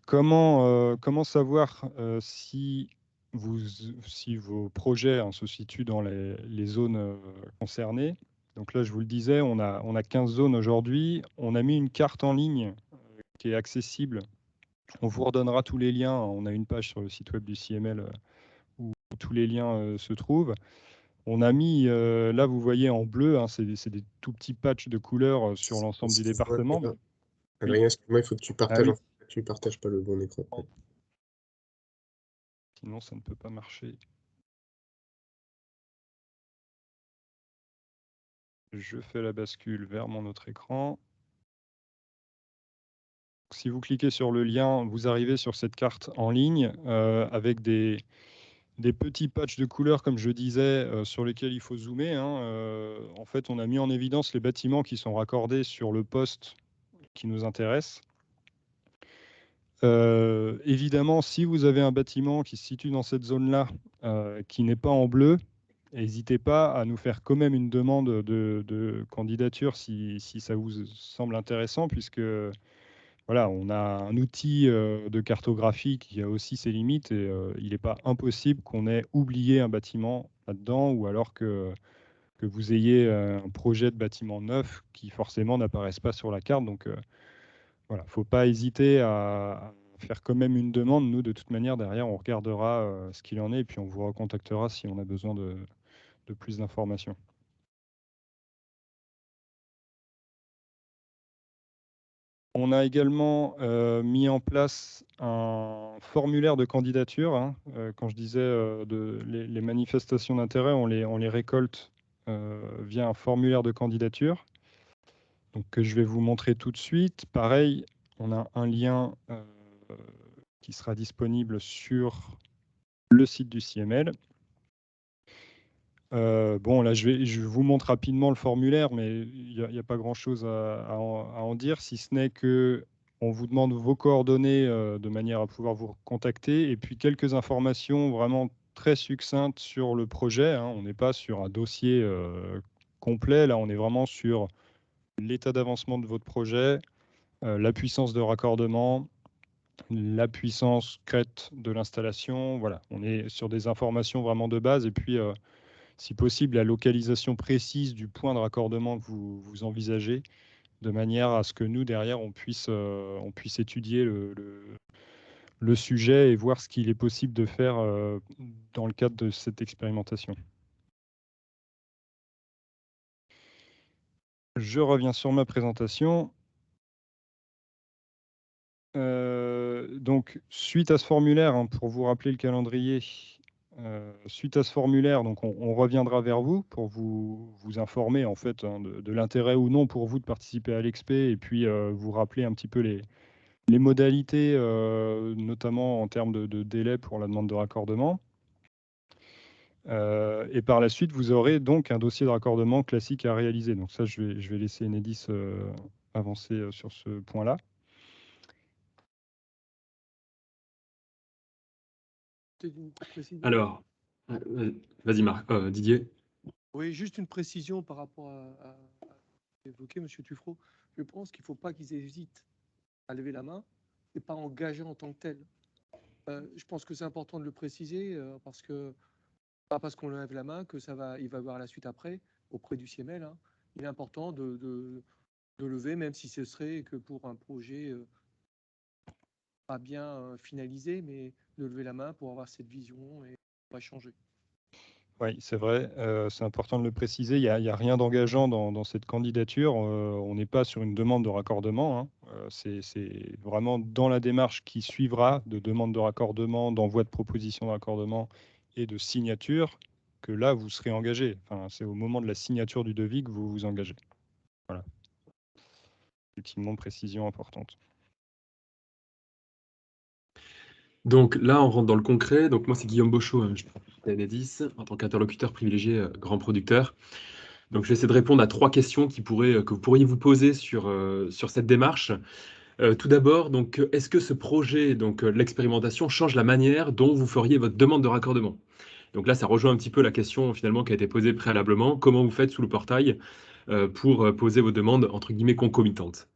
Comment savoir si vos projets se situent dans les zones concernées? Donc là, je vous le disais, on a 15 zones aujourd'hui. On a mis une carte en ligne qui est accessible. On vous redonnera tous les liens. On a une page sur le site web du CML où tous les liens se trouvent. On a mis, là, vous voyez en bleu, hein, c'est des tout petits patchs de couleurs sur l'ensemble du département. Adrien, excuse-moi, il faut que tu partages. Ah oui. Tu ne partages pas le bon écran. Sinon, ça ne peut pas marcher. Je fais la bascule vers mon autre écran. Si vous cliquez sur le lien, vous arrivez sur cette carte en ligne avec des petits patchs de couleurs, comme je disais, sur lesquels il faut zoomer, hein. En fait, on a mis en évidence les bâtiments qui sont raccordés sur le poste qui nous intéresse. Évidemment, si vous avez un bâtiment qui se situe dans cette zone-là, qui n'est pas en bleu, n'hésitez pas à nous faire quand même une demande de candidature si ça vous semble intéressant, puisque voilà, on a un outil de cartographie qui a aussi ses limites, et il n'est pas impossible qu'on ait oublié un bâtiment là-dedans, ou alors que vous ayez un projet de bâtiment neuf qui forcément n'apparaisse pas sur la carte. Donc voilà, il ne faut pas hésiter à faire quand même une demande. Nous, de toute manière, derrière, on regardera ce qu'il en est, et puis on vous recontactera si on a besoin de plus d'informations. On a également mis en place un formulaire de candidature, hein. Quand je disais les manifestations d'intérêt, on les récolte via un formulaire de candidature, donc, que je vais vous montrer tout de suite. Pareil, on a un lien qui sera disponible sur le site du CML. Bon, là, je vous montre rapidement le formulaire, mais il n'y a pas grand-chose à en dire, si ce n'est que on vous demande vos coordonnées de manière à pouvoir vous contacter, et puis quelques informations vraiment très succinctes sur le projet, hein. On n'est pas sur un dossier complet, là, on est vraiment sur l'état d'avancement de votre projet, la puissance de raccordement, la puissance crête de l'installation. Voilà, on est sur des informations vraiment de base, et puis si possible, la localisation précise du point de raccordement que vous envisagez, de manière à ce que nous, derrière, on puisse étudier le sujet et voir ce qu'il est possible de faire dans le cadre de cette expérimentation. Je reviens sur ma présentation. Donc, suite à ce formulaire, hein, pour vous rappeler le calendrier, suite à ce formulaire, donc on reviendra vers vous pour vous informer en fait, hein, de l'intérêt ou non pour vous de participer à l'Expé, et puis vous rappeler un petit peu les modalités, notamment en termes de délai pour la demande de raccordement. Et par la suite, vous aurez donc un dossier de raccordement classique à réaliser. Donc ça, je vais laisser Enedis avancer sur ce point-là. Alors, vas-y Marc, Didier. Oui, juste une précision par rapport à évoqué M. Tuffreau. Je pense qu'il ne faut pas qu'ils hésitent à lever la main et pas engager en tant que tel. Je pense que c'est important de le préciser parce que pas parce qu'on lève la main que il va avoir la suite après auprès du CML, hein. Il est important de lever, même si ce serait que pour un projet pas bien finalisé, mais de lever la main pour avoir cette vision et pas changer. Oui, c'est vrai, c'est important de le préciser. Il y a rien d'engageant dans cette candidature. On n'est pas sur une demande de raccordement, hein. C'est vraiment dans la démarche qui suivra de demande de raccordement, d'envoi de proposition de raccordement et de signature que là, vous serez engagé. Enfin, c'est au moment de la signature du devis que vous vous engagez. Voilà. Effectivement, précision importante. Donc là, on rentre dans le concret. Donc moi, c'est Guillaume Bochot, je suis à Enedis, en tant qu'interlocuteur privilégié grand producteur. Donc je vais essayer de répondre à 3 questions que vous pourriez vous poser sur cette démarche. Tout d'abord, donc, est-ce que ce projet, donc l'expérimentation, change la manière dont vous feriez votre demande de raccordement? Donc là, ça rejoint un petit peu la question finalement qui a été posée préalablement. Comment vous faites sous le portail pour poser vos demandes entre guillemets concomitantes?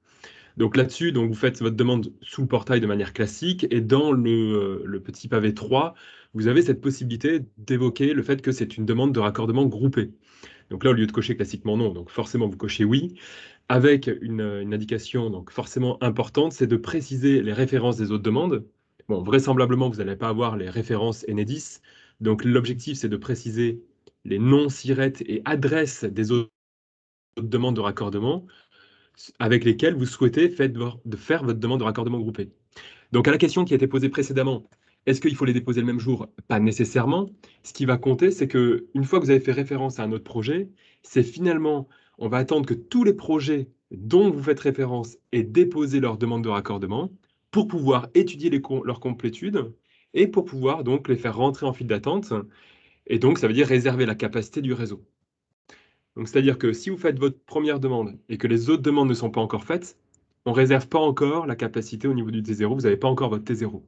Donc là-dessus, donc vous faites votre demande sous le portail de manière classique, et dans le petit pavé 3, vous avez cette possibilité d'évoquer le fait que c'est une demande de raccordement groupé. Donc là, au lieu de cocher classiquement non, donc forcément vous cochez oui, avec une indication donc forcément importante, c'est de préciser les références des autres demandes. Bon, vraisemblablement, vous n'allez pas avoir les références Enedis, donc l'objectif, c'est de préciser les noms, SIRET et adresses des autres demandes de raccordement avec lesquelles vous souhaitez faire votre demande de raccordement groupé. Donc à la question qui a été posée précédemment, est-ce qu'il faut les déposer le même jour? Pas nécessairement. Ce qui va compter, c'est que une fois que vous avez fait référence à un autre projet, c'est finalement, on va attendre que tous les projets dont vous faites référence aient déposé leur demande de raccordement pour pouvoir étudier leur complétude et pour pouvoir donc les faire rentrer en file d'attente. Et donc, ça veut dire réserver la capacité du réseau. Donc, c'est-à-dire que si vous faites votre première demande et que les autres demandes ne sont pas encore faites, on ne réserve pas encore la capacité au niveau du T0, vous n'avez pas encore votre T0.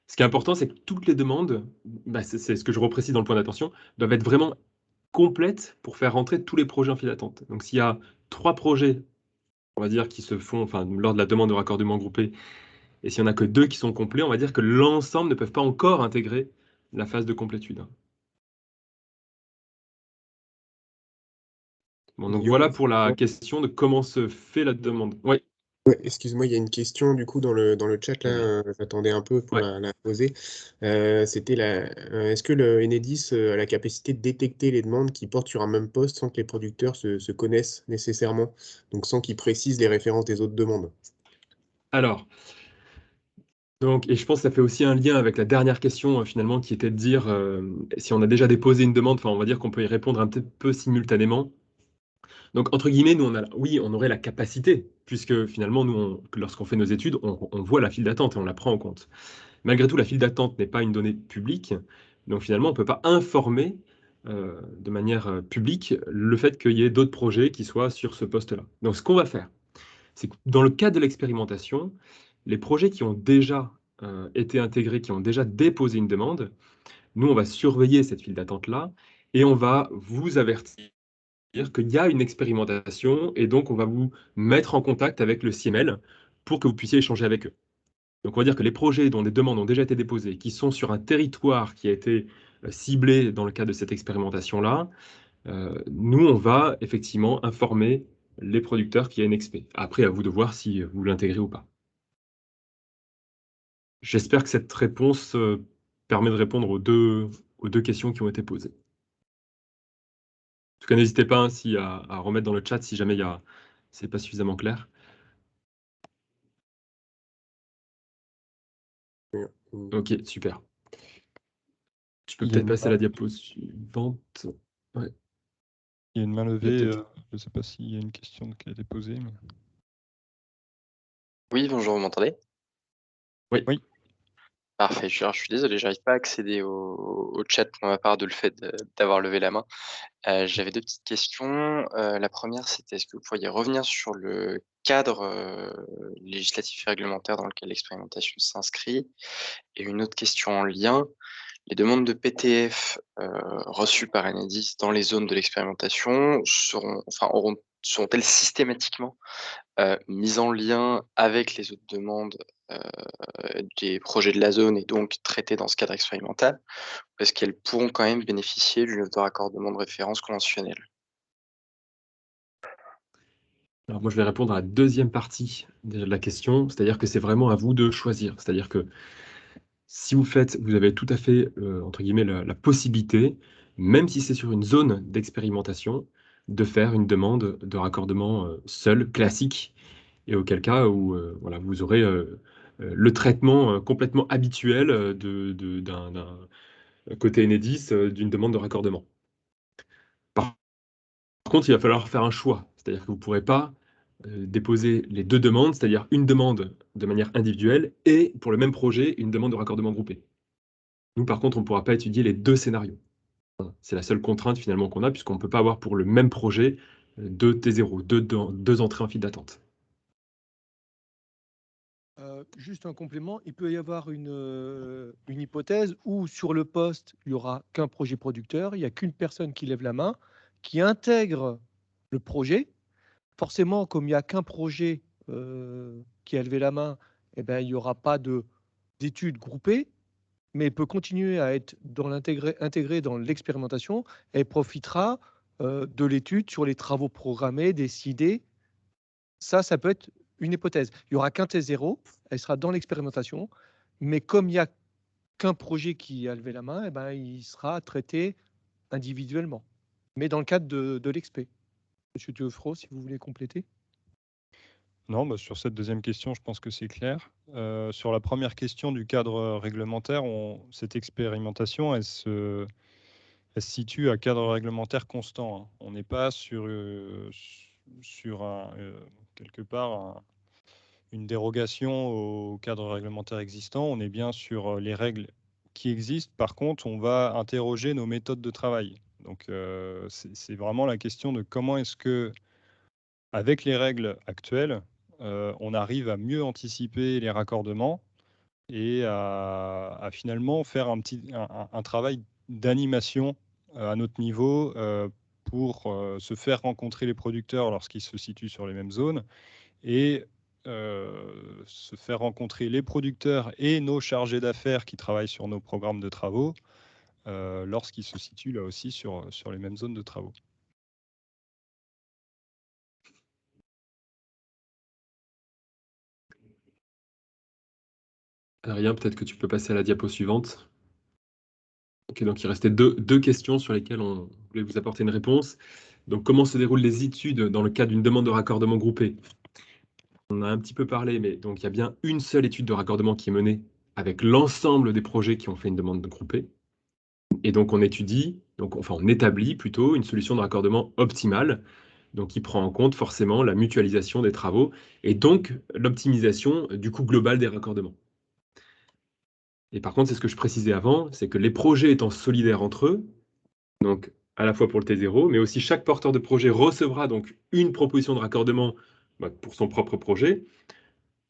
Ce qui est important, c'est que toutes les demandes, c'est ce que je reprécise dans le point d'attention, doivent être vraiment complètes pour faire rentrer tous les projets en file d'attente. Donc s'il y a 3 projets, on va dire, qui se font lors de la demande de raccordement groupé, et s'il n'y en a que 2 qui sont complets, on va dire que l'ensemble ne peuvent pas encore intégrer la phase de complétude. Bon, donc voilà pour la question de comment se fait la demande. Oui. Ouais, excuse-moi, il y a une question du coup dans le chat là, j'attendais un peu pour Ouais. la poser. C'était est-ce que le Enedis a la capacité de détecter les demandes qui portent sur un même poste sans que les producteurs se connaissent nécessairement, donc sans qu'ils précisent les références des autres demandes? Alors, donc, et je pense que ça fait aussi un lien avec la dernière question finalement qui était de dire si on a déjà déposé une demande, enfin on va dire qu'on peut y répondre un petit peu simultanément. Donc, entre guillemets, nous, oui, on aurait la capacité, puisque finalement, nous, lorsqu'on fait nos études, on voit la file d'attente et on la prend en compte. Malgré tout, la file d'attente n'est pas une donnée publique, donc finalement, on ne peut pas informer de manière publique le fait qu'il y ait d'autres projets qui soient sur ce poste-là. Donc, ce qu'on va faire, c'est que dans le cadre de l'expérimentation, les projets qui ont déjà été intégrés, qui ont déjà déposé une demande, nous, on va surveiller cette file d'attente-là et on va vous avertir qu'il y a une expérimentation et donc on va vous mettre en contact avec le CML pour que vous puissiez échanger avec eux. Donc on va dire que les projets dont des demandes ont déjà été déposées, qui sont sur un territoire qui a été ciblé dans le cadre de cette expérimentation-là, nous on va effectivement informer les producteurs qu'il y a une expé. Après, à vous de voir si vous l'intégrez ou pas. J'espère que cette réponse permet de répondre aux deux questions qui ont été posées. En tout cas, n'hésitez pas ainsi à remettre dans le chat si jamais c'est pas suffisamment clair. Ok, super. Tu peux peut-être passer à la diapo suivante. Ouais. Il y a une main levée. Je ne sais pas s'il y a une question qui a été posée. Mais... Oui, bonjour, vous m'entendez? Oui. Oui. Parfait. Je suis désolé, j'arrive pas à accéder au chat pour ma part de le fait d'avoir levé la main. J'avais 2 petites questions. La première, c'était est-ce que vous pourriez revenir sur le cadre législatif et réglementaire dans lequel l'expérimentation s'inscrit? Et une autre question en lien, les demandes de PTF reçues par Enedis dans les zones de l'expérimentation seront-elles systématiquement mises en lien avec les autres demandes des projets de la zone et donc traitées dans ce cadre expérimental? Ou est-ce qu'elles pourront quand même bénéficier d'une offre de raccordement de référence conventionnelle? Alors moi, je vais répondre à la deuxième partie de la question, c'est-à-dire que c'est vraiment à vous de choisir. C'est-à-dire que si vous avez tout à fait, entre guillemets, la possibilité, même si c'est sur une zone d'expérimentation, de faire une demande de raccordement seul, classique, et auquel cas où voilà, vous aurez le traitement complètement habituel d'un côté Enedis d'une demande de raccordement. Par contre, il va falloir faire un choix, c'est-à-dire que vous ne pourrez pas déposer les deux demandes, c'est-à-dire une demande de manière individuelle et pour le même projet, une demande de raccordement groupé. Nous, par contre, on ne pourra pas étudier les deux scénarios. C'est la seule contrainte finalement qu'on a, puisqu'on ne peut pas avoir pour le même projet deux T0, deux entrées en file d'attente. Juste un complément, il peut y avoir une hypothèse où sur le poste, il n'y aura qu'un projet producteur, il n'y a qu'une personne qui lève la main, qui intègre le projet. Forcément, comme il n'y a qu'un projet qui a levé la main, eh ben, il n'y aura pas d'études groupées, mais il peut continuer à être intégré dans l'expérimentation et profitera de l'étude sur les travaux programmés, décidés. Ça peut être une hypothèse. Il n'y aura qu'un T0, elle sera dans l'expérimentation, mais comme il n'y a qu'un projet qui a levé la main, eh ben, il sera traité individuellement, mais dans le cadre de l'expé. Monsieur Tuofro, si vous voulez compléter. Non, bah, sur cette deuxième question, je pense que c'est clair. Sur la première question du cadre réglementaire, cette expérimentation, elle se situe à cadre réglementaire constant, hein. On n'est pas sur quelque part une dérogation au cadre réglementaire existant. On est bien sur les règles qui existent. Par contre, on va interroger nos méthodes de travail. Donc, c'est vraiment la question de comment est-ce que, avec les règles actuelles, on arrive à mieux anticiper les raccordements et à finalement faire un travail d'animation à notre niveau pour se faire rencontrer les producteurs lorsqu'ils se situent sur les mêmes zones et se faire rencontrer les producteurs et nos chargés d'affaires qui travaillent sur nos programmes de travaux lorsqu'ils se situent là aussi sur les mêmes zones de travaux. Adrien, peut-être que tu peux passer à la diapo suivante. Ok, donc il restait deux questions sur lesquelles on voulait vous apporter une réponse. Donc, comment se déroulent les études dans le cas d'une demande de raccordement groupé? On a un petit peu parlé, mais donc il y a bien une seule étude de raccordement qui est menée avec l'ensemble des projets qui ont fait une demande de groupé. Et donc on établit plutôt une solution de raccordement optimale, donc qui prend en compte forcément la mutualisation des travaux et donc l'optimisation du coût global des raccordements. Et par contre, c'est ce que je précisais avant, c'est que les projets étant solidaires entre eux, donc à la fois pour le T0, mais aussi chaque porteur de projet recevra donc une proposition de raccordement pour son propre projet.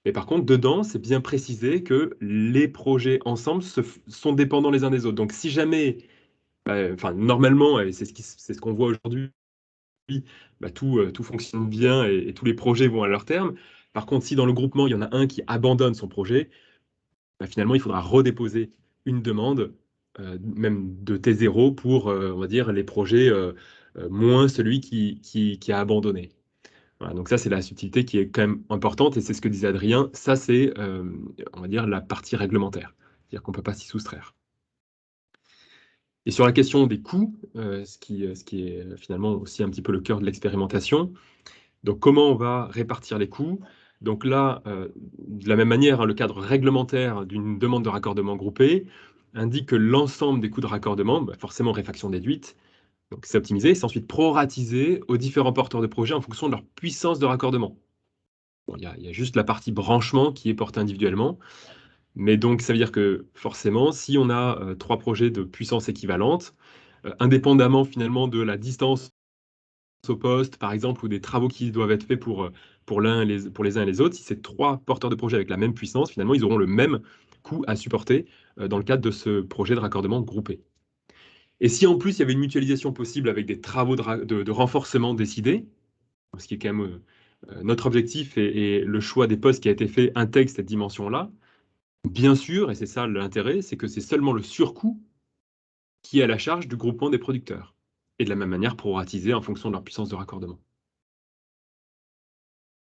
Mais par contre, dedans, c'est bien précisé que les projets ensemble sont dépendants les uns des autres. Donc si jamais, normalement, et c'est ce qu'on voit aujourd'hui, tout fonctionne bien et tous les projets vont à leur terme. Par contre, si dans le groupement, il y en a un qui abandonne son projet, finalement, il faudra redéposer une demande, même de T0, pour, on va dire, les projets moins celui qui a abandonné. Voilà, donc ça, c'est la subtilité qui est quand même importante, et c'est ce que disait Adrien, ça c'est, on va dire, la partie réglementaire, c'est-à-dire qu'on ne peut pas s'y soustraire. Et sur la question des coûts, ce qui est finalement aussi un petit peu le cœur de l'expérimentation, donc comment on va répartir les coûts? Donc là, de la même manière, le cadre réglementaire d'une demande de raccordement groupé indique que l'ensemble des coûts de raccordement, forcément réfaction déduite, donc c'est optimisé, c'est ensuite proratisé aux différents porteurs de projet en fonction de leur puissance de raccordement. Bon, il y a juste la partie branchement qui est portée individuellement, mais donc ça veut dire que forcément, si on a 3 projets de puissance équivalente, indépendamment finalement de la distance au poste, par exemple, ou des travaux qui doivent être faits pour les uns et les autres, si c'est 3 porteurs de projet avec la même puissance, finalement, ils auront le même coût à supporter dans le cadre de ce projet de raccordement groupé. Et si en plus, il y avait une mutualisation possible avec des travaux de renforcement décidés, ce qui est quand même notre objectif et le choix des postes qui a été fait intègre cette dimension-là, bien sûr, et c'est ça l'intérêt, c'est que c'est seulement le surcoût qui est à la charge du groupement des producteurs. Et de la même manière, proratisé en fonction de leur puissance de raccordement.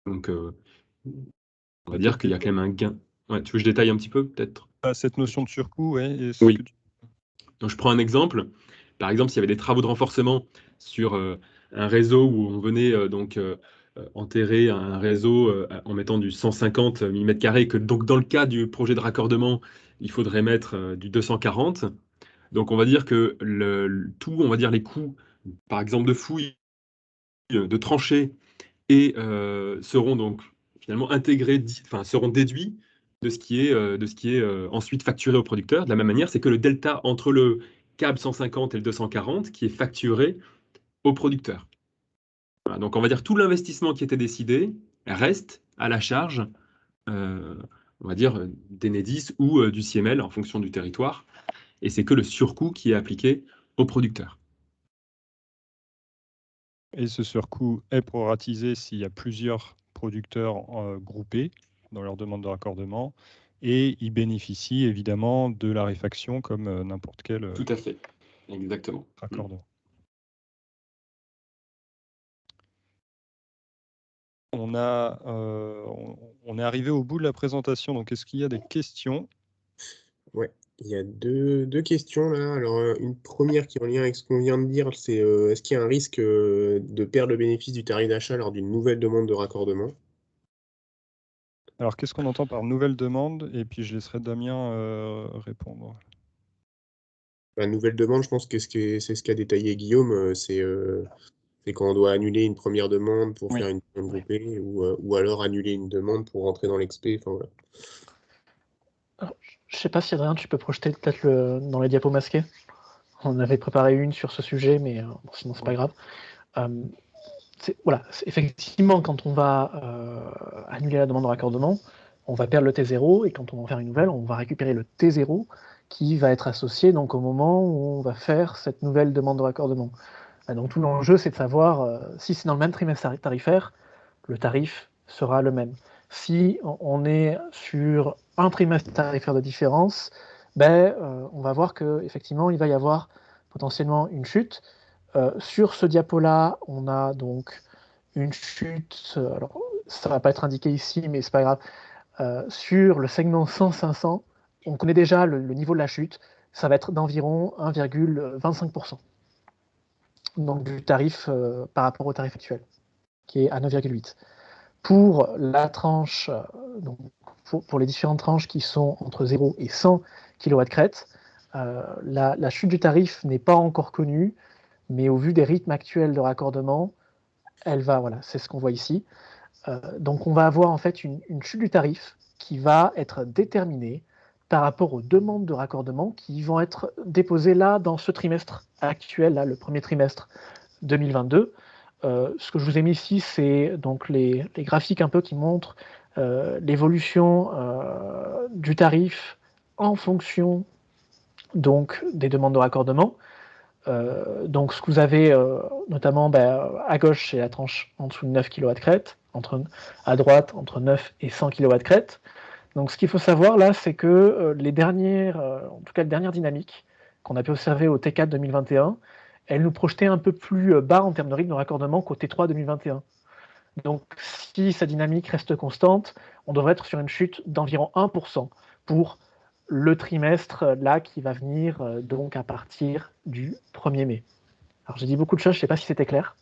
Donc, on va dire qu'il y a quand même un gain. Ouais, tu veux que je détaille un petit peu, peut-être? Cette notion de surcoût, ouais. Oui. Donc, je prends un exemple. Par exemple, s'il y avait des travaux de renforcement sur un réseau où on venait enterrer un réseau en mettant du 150 mm², et que donc dans le cas du projet de raccordement, il faudrait mettre du 240. Donc, on va dire que on va dire les coûts, par exemple, de fouilles, de tranchées, et seront donc finalement intégrés, seront déduits de ce qui est ensuite facturé au producteur. De la même manière, c'est que le delta entre le câble 150 et le 240 qui est facturé au producteur. Voilà, donc on va dire tout l'investissement qui était décidé reste à la charge, on va dire, d'Enedis ou du CML en fonction du territoire, et c'est que le surcoût qui est appliqué au producteur. Et ce surcoût est proratisé s'il y a plusieurs producteurs groupés dans leur demande de raccordement, et ils bénéficient évidemment de la réfaction comme n'importe quel Tout à fait, exactement. Raccordement. On est arrivé au bout de la présentation, donc est-ce qu'il y a des questions? Ouais, il y a deux questions là. Alors, une première qui est en lien avec ce qu'on vient de dire, c'est est-ce qu'il y a un risque de perdre le bénéfice du tarif d'achat lors d'une nouvelle demande de raccordement? Alors, qu'est-ce qu'on entend par nouvelle demande? Et puis, je laisserai Damien répondre. La nouvelle demande, je pense que c'est ce qu'a détaillé Guillaume, c'est quand on doit annuler une première demande pour faire une demande groupée, ou alors annuler une demande pour rentrer dans l'expé. Enfin, voilà. Alors, je ne sais pas si Adrien, tu peux projeter peut-être dans les diapos masqués. On avait préparé une sur ce sujet, mais sinon c'est pas grave. Voilà, effectivement, quand on va annuler la demande de raccordement, on va perdre le T0, et quand on va en faire une nouvelle, on va récupérer le T0 qui va être associé donc, au moment où on va faire cette nouvelle demande de raccordement. Donc tout l'enjeu, c'est de savoir si c'est dans le même trimestre tarifaire, le tarif sera le même. Si on est sur un trimestre tarifaire de différence, on va voir qu'effectivement, il va y avoir potentiellement une chute. Sur ce diapo-là, on a donc une chute, alors ça ne va pas être indiqué ici, mais c'est pas grave, sur le segment 100-500, on connaît déjà le niveau de la chute, ça va être d'environ 1,25%. Donc du tarif par rapport au tarif actuel, qui est à 9,8. Pour la tranche, donc pour les différentes tranches qui sont entre 0 et 100 kW crête, la chute du tarif n'est pas encore connue, mais au vu des rythmes actuels de raccordement, elle va, voilà, c'est ce qu'on voit ici. Donc on va avoir en fait une chute du tarif qui va être déterminée par rapport aux demandes de raccordement qui vont être déposées là dans ce trimestre actuel, là, le premier trimestre 2022. Ce que je vous ai mis ici, c'est donc les graphiques un peu qui montrent l'évolution du tarif en fonction donc des demandes de raccordement. Donc ce que vous avez notamment à gauche, c'est la tranche en dessous de 9 kW crête, à droite entre 9 et 100 kW crête. Donc ce qu'il faut savoir là, c'est que les dernières dynamiques qu'on a pu observer au T4 2021, elles nous projetaient un peu plus bas en termes de rythme de raccordement qu'au T3 2021. Donc si sa dynamique reste constante, on devrait être sur une chute d'environ 1% pour le trimestre là qui va venir donc à partir du 1er mai. Alors j'ai dit beaucoup de choses, je ne sais pas si c'était clair.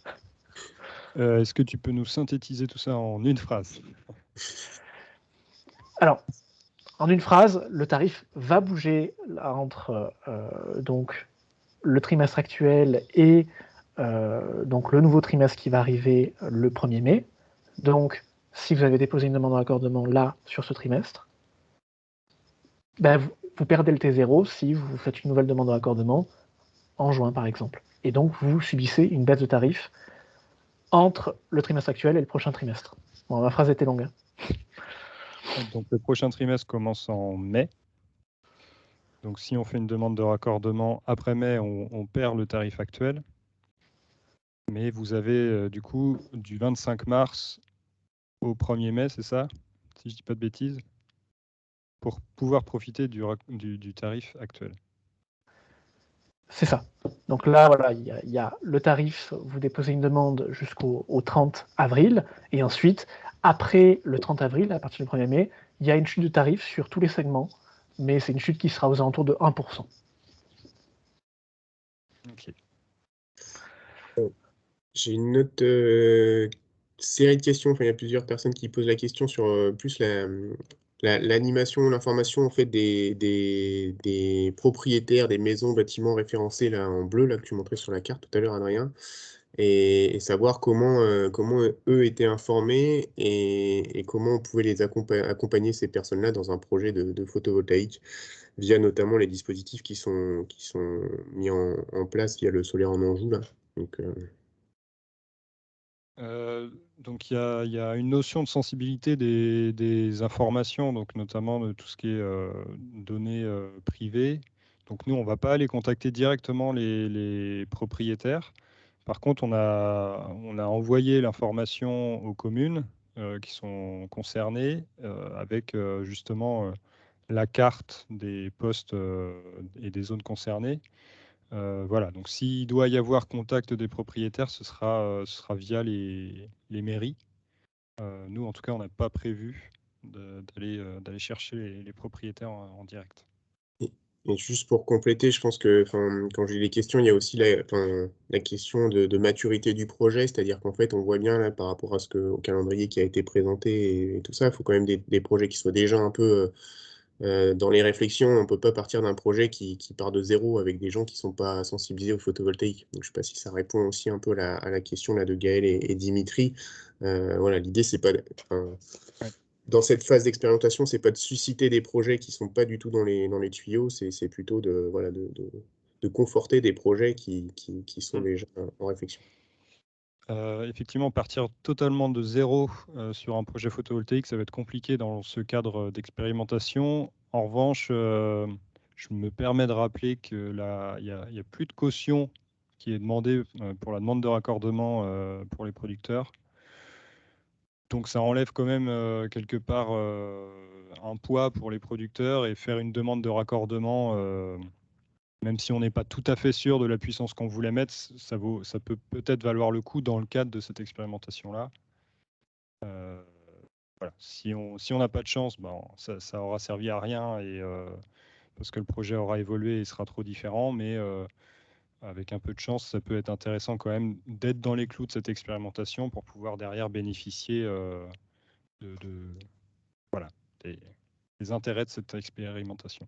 Est-ce que tu peux nous synthétiser tout ça en une phrase? Alors, en une phrase, le tarif va bouger entre donc le trimestre actuel et donc le nouveau trimestre qui va arriver le 1er mai. Donc, si vous avez déposé une demande de raccordement là, sur ce trimestre, vous perdez le T0 si vous faites une nouvelle demande de raccordement en juin, par exemple. Et donc, vous subissez une baisse de tarif entre le trimestre actuel et le prochain trimestre. Bon, ma phrase était longue. Hein. Donc, le prochain trimestre commence en mai. Donc, si on fait une demande de raccordement après mai, on perd le tarif actuel. Mais vous avez du coup du 25 mars au 1er mai, c'est ça? Si je ne dis pas de bêtises, pour pouvoir profiter du tarif actuel. C'est ça. Donc là, voilà, il y a le tarif, vous déposez une demande jusqu'au 30 avril, et ensuite, après le 30 avril, à partir du 1er mai, il y a une chute de tarif sur tous les segments, mais c'est une chute qui sera aux alentours de 1%. Ok. J'ai une autre série de questions. Enfin, il y a plusieurs personnes qui posent la question sur plus l'animation, l'information en fait des propriétaires des maisons, bâtiments référencés là en bleu là que tu montrais sur la carte tout à l'heure, Adrien, et savoir comment eux étaient informés et comment on pouvait les accompagner ces personnes-là dans un projet de photovoltaïque via notamment les dispositifs qui sont mis en place via le solaire en Anjou là. Donc il y a une notion de sensibilité des informations, donc notamment de tout ce qui est données privées. Donc nous, on ne va pas aller contacter directement les propriétaires. Par contre, on a envoyé l'information aux communes qui sont concernées avec justement la carte des postes et des zones concernées. Voilà, donc s'il doit y avoir contact des propriétaires, ce sera via les mairies. Nous, en tout cas, on n'a pas prévu d'aller chercher les propriétaires en direct. Et juste pour compléter, je pense que quand j'ai les questions, il y a aussi la question de maturité du projet, c'est-à-dire qu'en fait, on voit bien là, par rapport au calendrier qui a été présenté et tout ça, il faut quand même des projets qui soient déjà un peu dans les réflexions. On ne peut pas partir d'un projet qui part de zéro avec des gens qui ne sont pas sensibilisés au photovoltaïque. Donc, je ne sais pas si ça répond aussi un peu à la question là, de Gaël et Dimitri. Voilà, l'idée, c'est pas... Dans cette phase d'expérimentation, c'est pas de susciter des projets qui sont pas du tout dans les tuyaux, c'est plutôt de conforter des projets qui sont déjà en réflexion. Effectivement, partir totalement de zéro sur un projet photovoltaïque, ça va être compliqué dans ce cadre d'expérimentation. En revanche, je me permets de rappeler qu'il y a plus de caution qui est demandée pour la demande de raccordement pour les producteurs. Donc ça enlève quand même quelque part un poids pour les producteurs, et faire une demande de raccordement, même si on n'est pas tout à fait sûr de la puissance qu'on voulait mettre, ça peut peut-être valoir le coup dans le cadre de cette expérimentation-là. voilà, si on n'a pas de chance, ça aura servi à rien parce que le projet aura évolué et sera trop différent, mais avec un peu de chance, ça peut être intéressant quand même d'être dans les clous de cette expérimentation pour pouvoir derrière bénéficier voilà, des intérêts de cette expérimentation.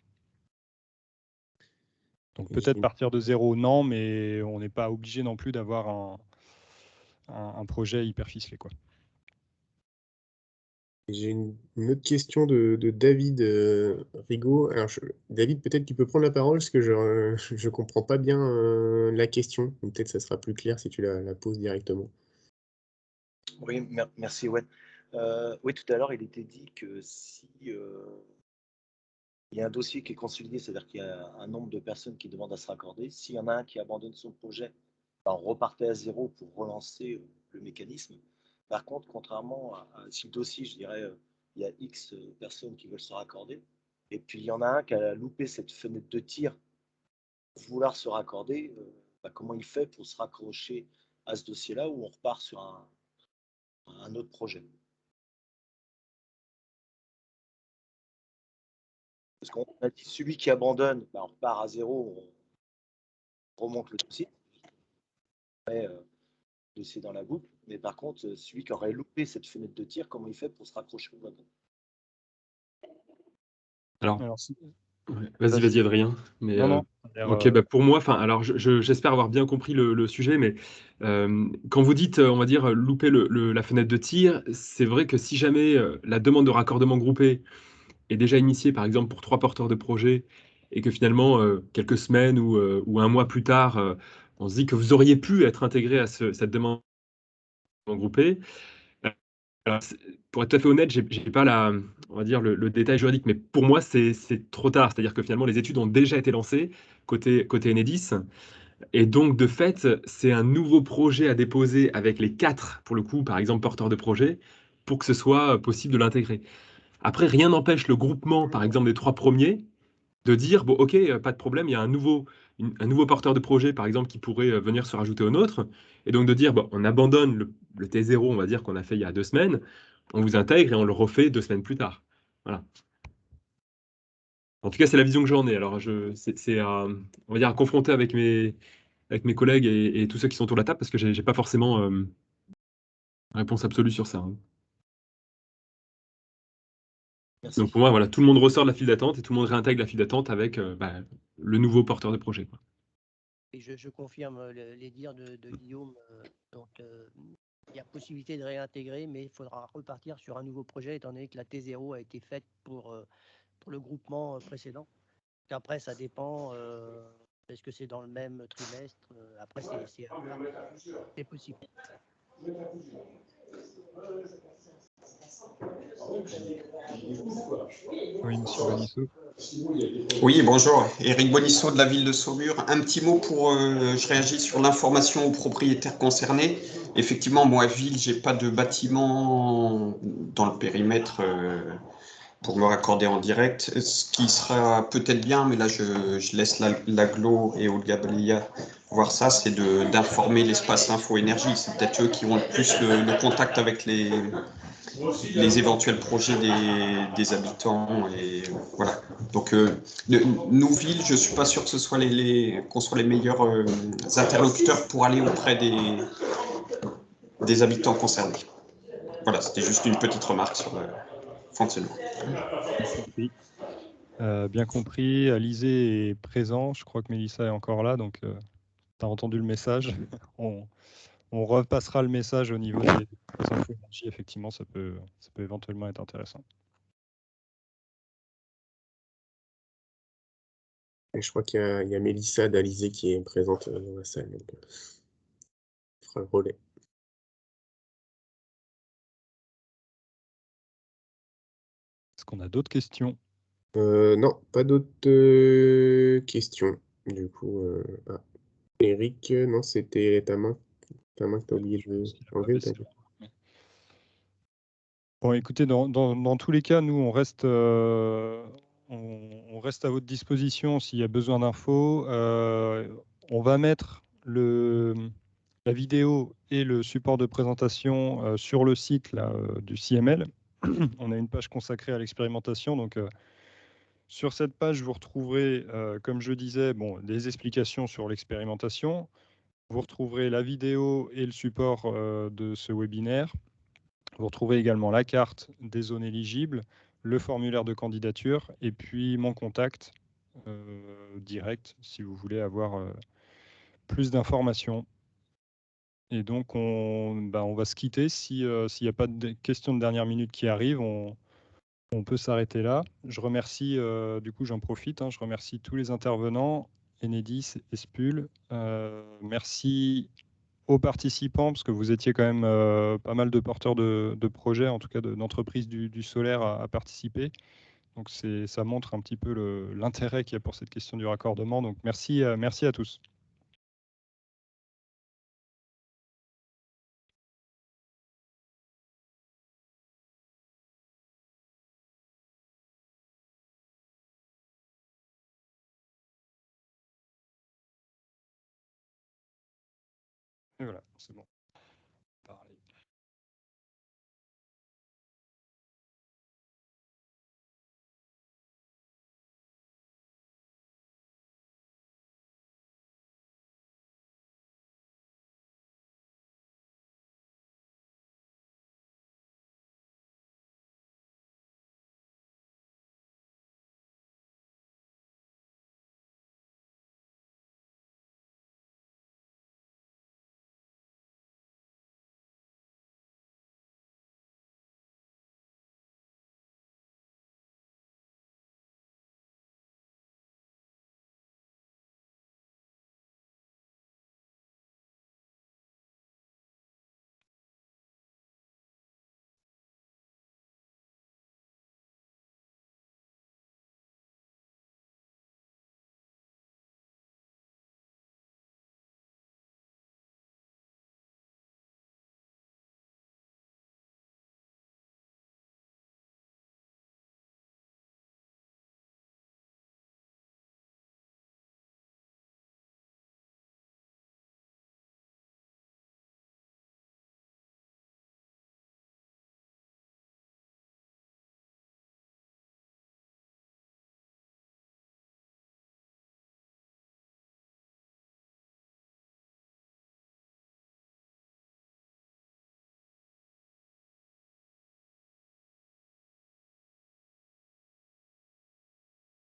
Donc peut-être partir de zéro, non, mais on n'est pas obligé non plus d'avoir un projet hyper ficelé, quoi. J'ai une autre question de David Rigaud. Alors, David, peut-être tu peux prendre la parole parce que je comprends pas bien la question. Peut-être ça sera plus clair si tu la poses directement. Oui, merci, ouais. Oui, tout à l'heure, il était dit que si il y a un dossier qui est consolidé, c'est-à-dire qu'il y a un nombre de personnes qui demandent à se raccorder, s'il y en a un qui abandonne son projet, on repartait à zéro pour relancer le mécanisme. Par contre, contrairement à si le dossier, je dirais, il y a X personnes qui veulent se raccorder, et puis il y en a un qui a loupé cette fenêtre de tir pour vouloir se raccorder, comment il fait pour se raccrocher à ce dossier-là ou on repart sur un autre projet? Parce qu'on a dit celui qui abandonne, on repart à zéro, on remonte le dossier. Après, le dossier dans la boucle. Mais par contre, celui qui aurait loupé cette fenêtre de tir, comment il fait pour se raccrocher au wagon? Alors, vas-y, Adrien. Mais, non, ok, pour moi, alors j'espère avoir bien compris le sujet, mais quand vous dites, on va dire, louper la fenêtre de tir, c'est vrai que si jamais la demande de raccordement groupé est déjà initiée, par exemple, pour 3 porteurs de projet, et que finalement, quelques semaines ou un mois plus tard, on se dit que vous auriez pu être intégré à cette demande groupée. Alors, pour être tout à fait honnête, j'ai pas on va dire le détail juridique, mais pour moi, c'est trop tard. C'est-à-dire que finalement, les études ont déjà été lancées côté Enedis, et donc de fait, c'est un nouveau projet à déposer avec les 4, pour le coup, par exemple, porteurs de projet, pour que ce soit possible de l'intégrer. Après, rien n'empêche le groupement, par exemple, des 3 premiers, de dire, bon, ok, pas de problème, il y a un nouveau porteur de projet, par exemple, qui pourrait venir se rajouter au nôtre, et donc de dire, bon, on abandonne le T0, on va dire, qu'on a fait il y a 2 semaines, on vous intègre et on le refait 2 semaines plus tard. Voilà. En tout cas, c'est la vision que j'en ai. Alors, c'est on va dire, à confronter avec mes collègues et tous ceux qui sont autour de la table, parce que j'ai pas forcément réponse absolue sur ça, hein. Merci. Donc pour moi, voilà, tout le monde ressort de la file d'attente et tout le monde réintègre la file d'attente avec le nouveau porteur de projet, quoi. Et je confirme les dires de Guillaume. Donc, il y a possibilité de réintégrer, mais il faudra repartir sur un nouveau projet, étant donné que la T0 a été faite pour le groupement précédent. Et après, ça dépend. Est-ce que c'est dans le même trimestre? Après, c'est possible. Oui, monsieur Bonisso. Oui, bonjour. Éric Bonisso de la ville de Saumur. Un petit mot pour, je réagis sur l'information aux propriétaires concernés. Effectivement, moi, ville, j'ai pas de bâtiment dans le périmètre pour me raccorder en direct. Ce qui sera peut-être bien, mais là, je laisse l'aglo et Olga Balia voir ça, c'est d'informer l'espace Info Énergie. C'est peut-être eux qui ont le plus le contact avec les éventuels projets des habitants. Et voilà. Donc, nous, villes, je ne suis pas sûr que ce soit qu'on soit les meilleurs interlocuteurs pour aller auprès des habitants concernés. Voilà, c'était juste une petite remarque sur le fonctionnement. Bien compris. Alizé est présent. Je crois que Mélissa est encore là, donc tu as entendu le message. On repassera le message au niveau des infos énergie. Effectivement, ça peut éventuellement être intéressant. Et je crois qu'il y a Mélissa d'Alizé qui est présente dans la salle. Donc, on fera le relais. Est-ce qu'on a d'autres questions? Non, pas d'autres questions. Du coup, Eric, non, c'était ta main que tu as oublié de enlever. Bon, écoutez, dans tous les cas, nous, on reste à votre disposition s'il y a besoin d'infos. On va mettre la vidéo et le support de présentation sur le site là, du CML. on a une page consacrée à l'expérimentation. Donc, sur cette page, vous retrouverez, comme je disais, des explications sur l'expérimentation. Vous retrouverez la vidéo et le support de ce webinaire. Vous retrouvez également la carte des zones éligibles, le formulaire de candidature et puis mon contact direct si vous voulez avoir plus d'informations. Et donc, on va se quitter. S'il n'y a pas de questions de dernière minute qui arrivent, on peut s'arrêter là. Je remercie, du coup, j'en profite, je remercie tous les intervenants, Enedis, Espul. Merci aux participants, parce que vous étiez quand même pas mal de porteurs de projets, en tout cas d'entreprises du solaire à participer. Donc, ça montre un petit peu l'intérêt qu'il y a pour cette question du raccordement. Donc, merci à tous. Et voilà, c'est bon.